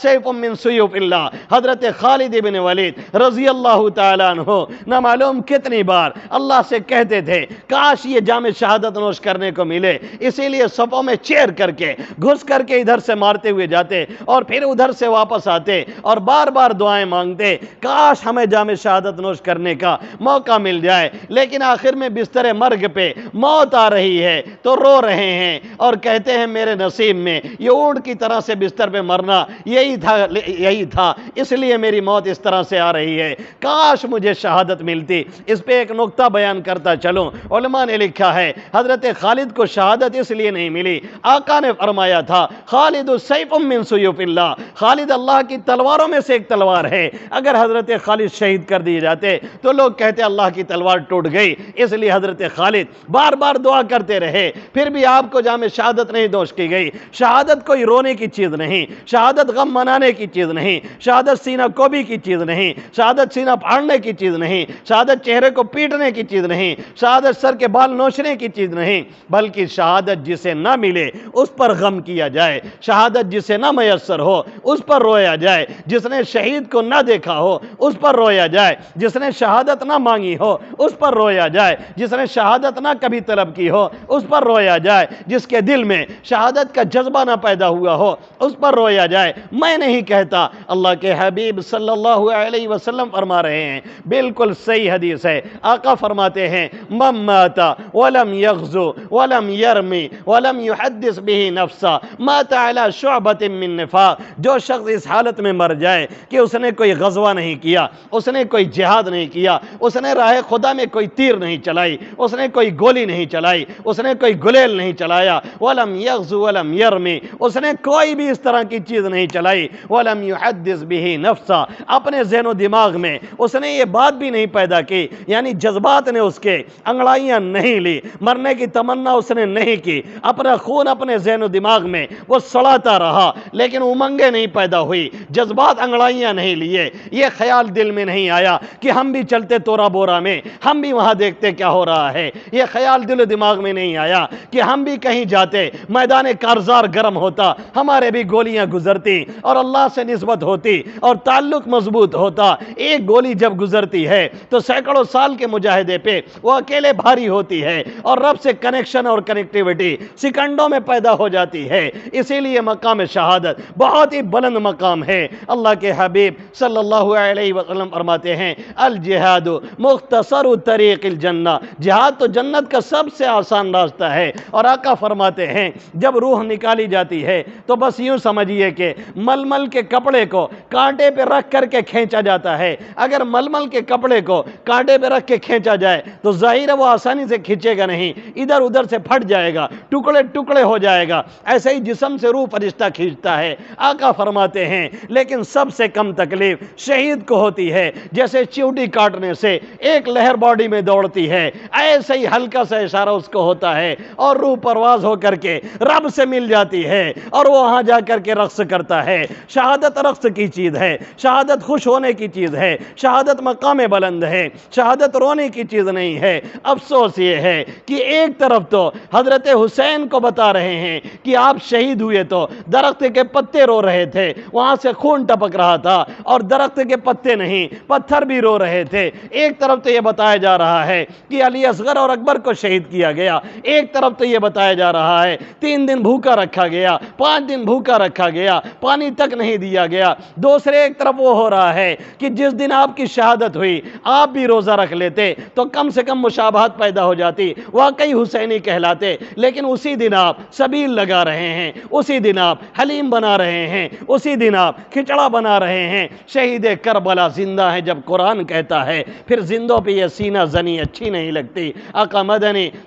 سیف من سیوف اللہ حضرت خالد بن ولید رضی اللہ تعالیٰ عنہ نہ معلوم کتنی بار اللہ سے کہتے تھے کاش یہ جام شہادت نوش کرنے کو ملے، اسی لیے صفوں میں چیر کر کے گھس کر کے ادھر سے مارتے ہوئے جاتے اور پھر ادھر سے واپس آتے اور بار بار دعائیں مانگتے کاش ہمیں جام شہادت نوش کرنے کا موقع مل جائے۔ لیکن آخر میں بستر مرگ پہ موت آ رہی ہے تو رو رہے ہیں اور کہتے ہیں میرے نصیب میں یہ اونٹ کی طرح سے بستر پہ مرنا یہی تھا، اس لیے میری موت اس طرح سے آ رہی ہے، کاش مجھے شہادت ملتی۔ اس پہ ایک نقطہ بیان کرتا چلوں، علماء نے لکھا ہے حضرت خالد کو شہادت اس لیے نہیں ملی، آقا نے فرمایا تھا خالد سیف من سیوف اللہ، خالد اللہ کی تلواروں میں سے ایک تلوار ہے، اگر حضرت خالد شہید کر دیے جاتے تو لوگ کہتے اللہ کی تلوار ٹوٹ گئی، اس لیے حضرت خالد بار بار دعا کرتے رہے، پھر بھی آپ کو جام شہادت نہیں نوش کی گئی۔ شہادت کوئی رونے کی چیز نہیں، شہادت غم منانے کی چیز نہیں، شہادت سینہ کوبی کی چیز نہیں، شہادت سینہ پھاڑنے کی چیز نہیں، شہادت چہرے کو پیٹنے کی چیز نہیں، شہادت سر کے بال نوچنے کی چیز نہیں، بلکہ شہادت جسے نہ ملے اس پر غم کیا جائے، شہادت جسے نہ میسر ہو اس پر رویا جائے، جس نے شہید کو نہ دیکھا ہو اس پر رویا جائے، جس نے شہادت نہ مانگی ہو اس پر رویا جائے، جس نے شہادت نہ کبھی طلب کی ہو اس پر رویا جائے، جس کے دل میں شہادت کا جذبہ نہ پیدا ہوا ہو اس پر رویا جائے۔ میں نہیں کہتا، اللہ کے حبیب صلی اللہ علیہ وسلم فرما رہے ہیں، بالکل صحیح حدیث ہے، آقا فرماتے ہیں من مات ولم یغزو ولم یرمی ولم یحدث به نفسا مات علی شعبۃ من نفاق، جو شخص اس حالت میں مر جائے کہ اس نے کوئی غزوہ نہیں کیا، اس نے کوئی جہاد نہیں کیا، اس نے راہ خدا میں کوئی تیر نہیں چلائی، اس نے کوئی گولی نہیں چلائی، اس نے کوئی گلیل نہیں چلایا، ولم یغزو ولم یرمی، اس نے کوئی بھی اس طرح کی چیز نہیں چلائی، ولم یحدث به نفسا، اپنے ذہن و دماغ میں اس نے یہ بات بھی نہیں پیدا کی، یعنی جذبات نے اس کے انگڑائیاں نہیں لی، مرنے کی تمنا اس نے نہیں کی، اپنا خون اپنے ذہن و دماغ میں وہ سڑاتا رہا لیکن امنگیں نہیں پیدا ہوئی، جذبات انگڑائیاں نہیں لیے، یہ خیال دل میں نہیں آیا کہ ہم بھی چلتے تورا بورا میں، ہم بھی وہاں دیکھتے کیا ہو رہا ہے، یہ خیال دل و دماغ میں نہیں آیا کہ ہم بھی کہیں جاتے، میدان کارزار گرم ہوتا، ہمارے بھی گولیاں گزرتی اور اللہ سے نسبت ہوتی اور تعلق مضبوط ہوتا۔ ایک گولی جب گزرتی ہے تو سینکڑوں سال کے مجاہدے پہ وہ اکیلے بھاری ہوتی ہے اور رب سے کنیکشن اور کنیکٹیوٹی سیکنڈوں میں پیدا ہو جاتی ہے، اسی لیے مقام شہادت بہت ہی بلند مقام ہے۔ اللہ کے حبیب صلی اللہ علیہ وسلم فرماتے ہیں الجہاد مختصر طریق الجنہ، جہاد تو جنت کا سب سے آسان راستہ ہے، اور آقا فرماتے ہیں جب روح نکالی جاتی ہے تو بس یوں سمجھیے کہ ململ کے کپڑے کو کانٹے پہ رکھ کر کے کھینچا جاتا ہے، اگر ململ کے کپڑے کو کانٹے پہ رکھ کے کھینچا جائے تو ظاہر ہے وہ آسانی سے کھینچے گا نہیں، ادھر ادھر سے پھٹ جائے گا، ٹکڑے ٹکڑے ہو جائے گا، ایسے ہی جسم سے روح فرشتہ کھینچتا ہے۔ آقا فرماتے ہیں لیکن سب سے کم تکلیف شہید کو ہوتی ہے، جیسے چیوٹی کاٹنے سے ایک لہر باڈی میں دوڑتی ہے، ایسے ہی ہلکا سا اشارہ اس کو ہوتا ہے اور روح پرواز ہو کر کے رب سے مل جاتی ہے اور وہ وہاں جا کر کے رقص کرتا ہے۔ شہادت رقص کی چیز ہے، شہادت خوش ہونے کی چیز ہے، شہادت مقام بلند ہے، شہادت رونے کی چیز نہیں ہے۔ افسوس یہ ہے کہ ایک طرف تو حضرت حسین کو بتا رہے ہیں کہ آپ شہید ہوئے تو درخت کے پتے رو رہے تھے، وہاں سے خون ٹپک رہا تھا اور درخت کے پتے نہیں پتھر بھی رو رہے تھے۔ ایک طرف تو یہ بتایا جا رہا ہے کہ علی اصغر اور اکبر کو شہید کیا گیا، ایک طرف تو یہ بتایا جا رہا ہے 3 دن بھوکا رکھا گیا، 5 دن بھوکا رکھا گیا، پانی تک نہیں دیا گیا۔ دوسرے ایک طرف وہ ہو رہا ہے کہ جس دن آپ کی شہادت ہوئی آپ بھی روزہ رکھ لیتے تو کم سے کم مشابہت پیدا ہو جاتی، واقعی حسینی کہلاتے، لیکن اسی دن آپ سبیل لگا رہے ہیں، اسی دن آپ حلیم بنا رہے ہیں، اسی دن آپ کھچڑا بنا رہے ہیں۔ شہید کربلا زندہ ہے جب قرآن کہتا ہے، پھر زندوں پہ یہ سینہ زنی اچھی نہیں لگتی۔ آقا مدنی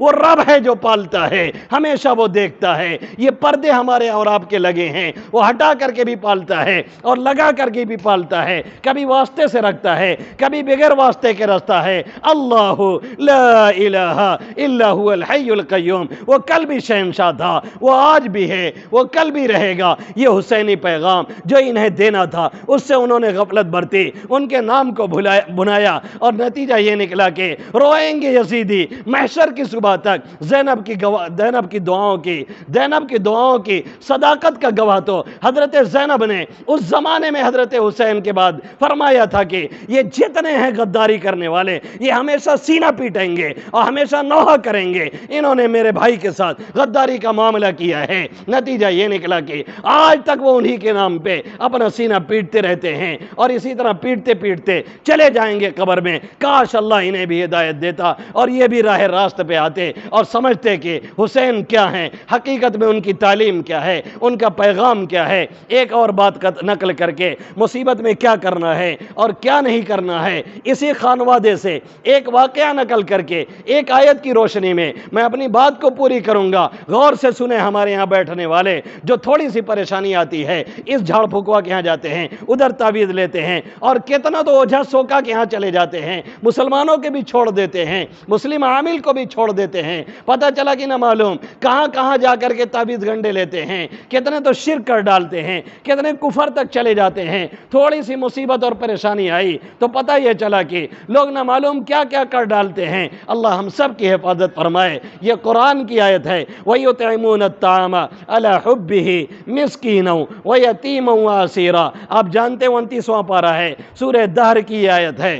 وہ رب ہے جو پالتا ہے، ہمیشہ وہ دیکھتا ہے۔ یہ پردے ہمارے اور آپ کے لگے ہیں، وہ ہٹا کر کے بھی پالتا ہے اور لگا کر کے بھی پالتا ہے، کبھی واسطے سے رکھتا ہے، کبھی بغیر واسطے کے رکھتا ہے۔ اللہ لا الہ الا هو الحی القیوم، وہ کل بھی شہنشاہ تھا، وہ آج بھی ہے، وہ کل بھی رہے گا۔ یہ حسینی پیغام جو انہیں دینا تھا اس سے انہوں نے غفلت برتی، ان کے نام کو بنایا، اور نتیجہ یہ نکلا کہ روئیں گے یزیدی محشر کی صبح تک۔ زینب کی دعاؤں کی صداقت کا گواہ تو حضرت زینب نے اس زمانے میں حضرت حسین کے بعد فرمایا تھا کہ یہ جتنے ہیں غداری کرنے والے، یہ ہمیشہ سینہ پیٹیں گے اور ہمیشہ نوحہ کریں گے، انہوں نے میرے بھائی کے ساتھ غداری کا معاملہ کیا ہے۔ نتیجہ یہ نکلا کہ آج تک وہ انہی کے نام پہ اپنا سینہ پیٹتے رہتے ہیں، اور اسی طرح پیٹتے پیٹتے چلے جائیں گے قبر میں۔ کاش اللہ انہیں بھی ہدایت دیتا اور یہ بھی راہ راست پہ آتے اور سمجھتے کہ حسین کیا ہیں، حقیقت میں ان کی تعلیم کیا ہے، ان کا پیغام کیا ہے۔ ایک اور بات نقل کر کے مصیبت میں کیا کرنا ہے اور کیا نہیں کرنا ہے، اسی خانوادے سے ایک واقعہ نقل کر کے ایک آیت کی روشنی میں میں اپنی بات کو پوری کروں گا۔ غور سے سنیں ہمارے یہاں بیٹھنے والے، جو تھوڑی سی پریشانی آتی ہے، اس جھاڑ پھکوا کے یہاں جاتے ہیں، ادھر تعویذ لیتے ہیں، اور کتنا تو اوجھا سوکا کے یہاں چلے جاتے ہیں، مسلمانوں کے بھی چھوڑ دیتے ہیں، مسلم عامل کو بھی چھوڑ دیتے ہیں، پتہ چلا کہ نہ معلوم کہاں کہاں جا کر کے تعویذ گنڈے لیتے ہیں، کتنے تو شرک کر ڈالتے ہیں، کتنے کفر تک چلے جاتے ہیں۔ تھوڑی سی مصیبت اور پریشانی آئی تو پتہ یہ چلا کہ لوگ نہ معلوم کیا کیا کر ڈالتے ہیں۔ اللہ ہم سب کی حفاظت فرمائے۔ یہ قرآن کی آیت ہے، وَيُطْعِمُونَ الطَّعَامَ عَلَى حُبِّهِ مِسْكِينًا وَيَتِيمًا وَأَسِيرًا۔ آپ جانتے 29واں پارہ ہے، سورہ دہر کی یہ آیت ہے۔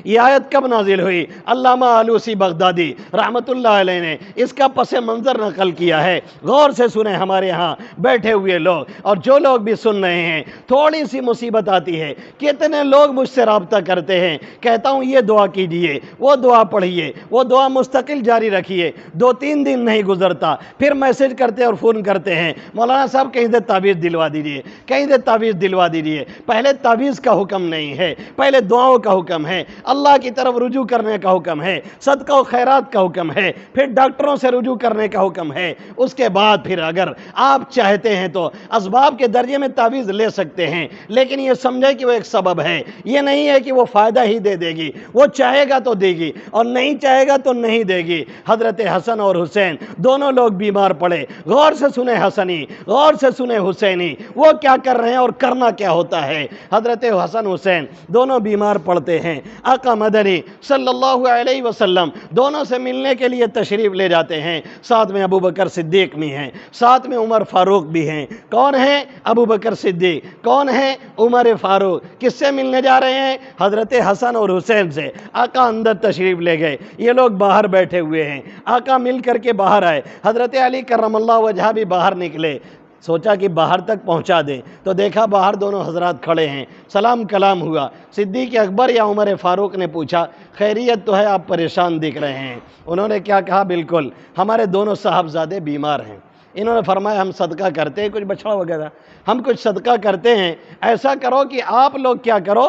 یہ آیت کب نازل ہوئی؟ علامہ آلوسی بغدادی رحمت اللہ علیہ نے اس کا پس منظر نقل کیا ہے۔ غور سے سنیں ہمارے ہاں بیٹھے ہوئے لوگ، اور جو لوگ بھی سن رہے ہیں، تھوڑی سی مصیبت آتی ہے، کتنے لوگ مجھ سے رابطہ کرتے ہیں، کہتا ہوں یہ دعا کیجئے، وہ دعا پڑھیے، وہ دعا مستقل جاری رکھیے، 2-3 دن نہیں گزرتا پھر میسج کرتے اور فون کرتے ہیں، مولانا صاحب کہیں دے تعویذ دلوا دیجئے، کہیں دے تعویذ دلوا دیجئے۔ پہلے تعویذ کا حکم نہیں ہے، پہلے دعاؤں کا حکم ہے، اللہ کی طرف رجوع کرنے کا حکم ہے، صدقہ و خیرات کا حکم ہے، پھر ڈاکٹروں سے رجوع کرنے کا حکم ہے۔ اس کے بعد پھر اگر آپ چاہتے ہیں تو اسباب کے درجے میں تعویذ لے سکتے ہیں، لیکن یہ سمجھے کہ وہ ایک سبب ہے، یہ نہیں ہے کہ وہ فائدہ ہی دے گی، وہ چاہے گا تو دے گی اور نہیں چاہے گا تو نہیں دے گی۔ حضرت حسن اور حسین دونوں لوگ بیمار پڑے، غور سے سنیں حسنی، غور سے سنیں حسینی، وہ کیا کر رہے ہیں اور کرنا کیا ہوتا ہے۔ حضرت حسن حسین دونوں بیمار پڑتے ہیں، آقا مدنی صلی اللہ علیہ وسلم دونوں سے ملنے کے لیے تشریف لے جاتے ہیں۔ ساتھ میں ابو بکر صدیق بھی ہیں، ساتھ میں عمر فاروق بھی ہیں۔ کون ہیں؟ ابو بکر صدیق۔ کون ہیں؟ عمر فاروق۔ کس سے ملنے جا رہے ہیں؟ حضرت حسن اور حسین سے۔ آقا اندر تشریف لے گئے، یہ لوگ باہر بیٹھے ہوئے ہیں، آقا مل کر کے باہر آئے، حضرت علی کرم اللہ وجہہ بھی باہر نکلے، سوچا کہ باہر تک پہنچا دیں تو دیکھا باہر دونوں حضرات کھڑے ہیں، سلام کلام ہوا۔ صدیق اکبر یا عمر فاروق نے پوچھا خیریت تو ہے، آپ پریشان دکھ رہے ہیں؟ انہوں نے کیا کہا؟ بالکل ہمارے دونوں صاحبزادے بیمار ہیں۔ انہوں نے فرمایا ہم صدقہ کرتے ہیں کچھ بچھڑا وغیرہ، ہم کچھ صدقہ کرتے ہیں، ایسا کرو کہ آپ لوگ کیا کرو،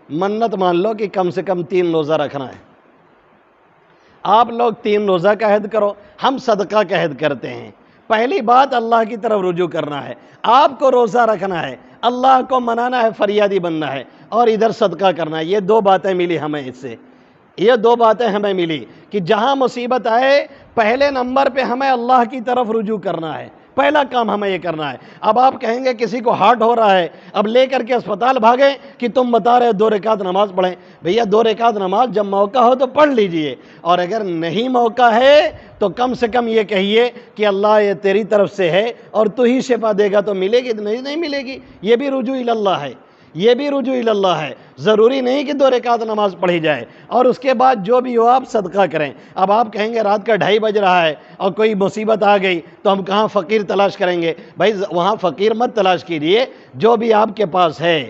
منت مان لو کہ کم سے کم 3 روزہ رکھنا ہے، آپ لوگ 3 روزہ کا عہد کرو، ہم صدقہ کا عہد کرتے ہیں۔ پہلی بات اللہ کی طرف رجوع کرنا ہے، آپ کو روزہ رکھنا ہے، اللہ کو منانا ہے، فریادی بننا ہے، اور ادھر صدقہ کرنا ہے۔ یہ 2 باتیں ملی ہمیں اس سے، یہ 2 باتیں ہمیں ملی کہ جہاں مصیبت آئے پہلے نمبر پہ ہمیں اللہ کی طرف رجوع کرنا ہے، پہلا کام ہمیں یہ کرنا ہے۔ اب آپ کہیں گے کسی کو ہارٹ ہو رہا ہے، اب لے کر کے اسپتال بھاگیں کہ تم بتا رہے 2 رکعت نماز پڑھیں۔ بھیا 2 رکعت نماز جب موقع ہو تو پڑھ لیجئے، اور اگر نہیں موقع ہے تو کم سے کم یہ کہیے کہ اللہ یہ تیری طرف سے ہے اور تو ہی شفا دے گا تو ملے گی، نہیں ملے گی، یہ بھی رجوع اللہ ہے، یہ بھی رجوع اللہ ہے۔ ضروری نہیں کہ 2 رکعت نماز پڑھی جائے، اور اس کے بعد جو بھی ہو آپ صدقہ کریں۔ اب آپ کہیں گے رات کا 2:30 بج رہا ہے اور کوئی مصیبت آ گئی تو ہم کہاں فقیر تلاش کریں گے؟ بھائی وہاں فقیر مت تلاش کیجیے، جو بھی آپ کے پاس ہے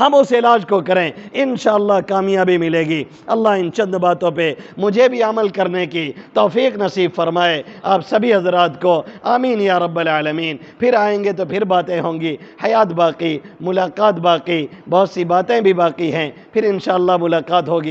ہم اس علاج کو کریں، انشاءاللہ کامیابی ملے گی۔ اللہ ان چند باتوں پہ مجھے بھی عمل کرنے کی توفیق نصیب فرمائے، آپ سبھی حضرات کو آمین یا رب العالمین۔ پھر آئیں گے تو پھر باتیں ہوں گی، حیات باقی، ملاقات باقی، بہت سی باتیں بھی باقی ہیں، پھر انشاءاللہ ملاقات ہوگی۔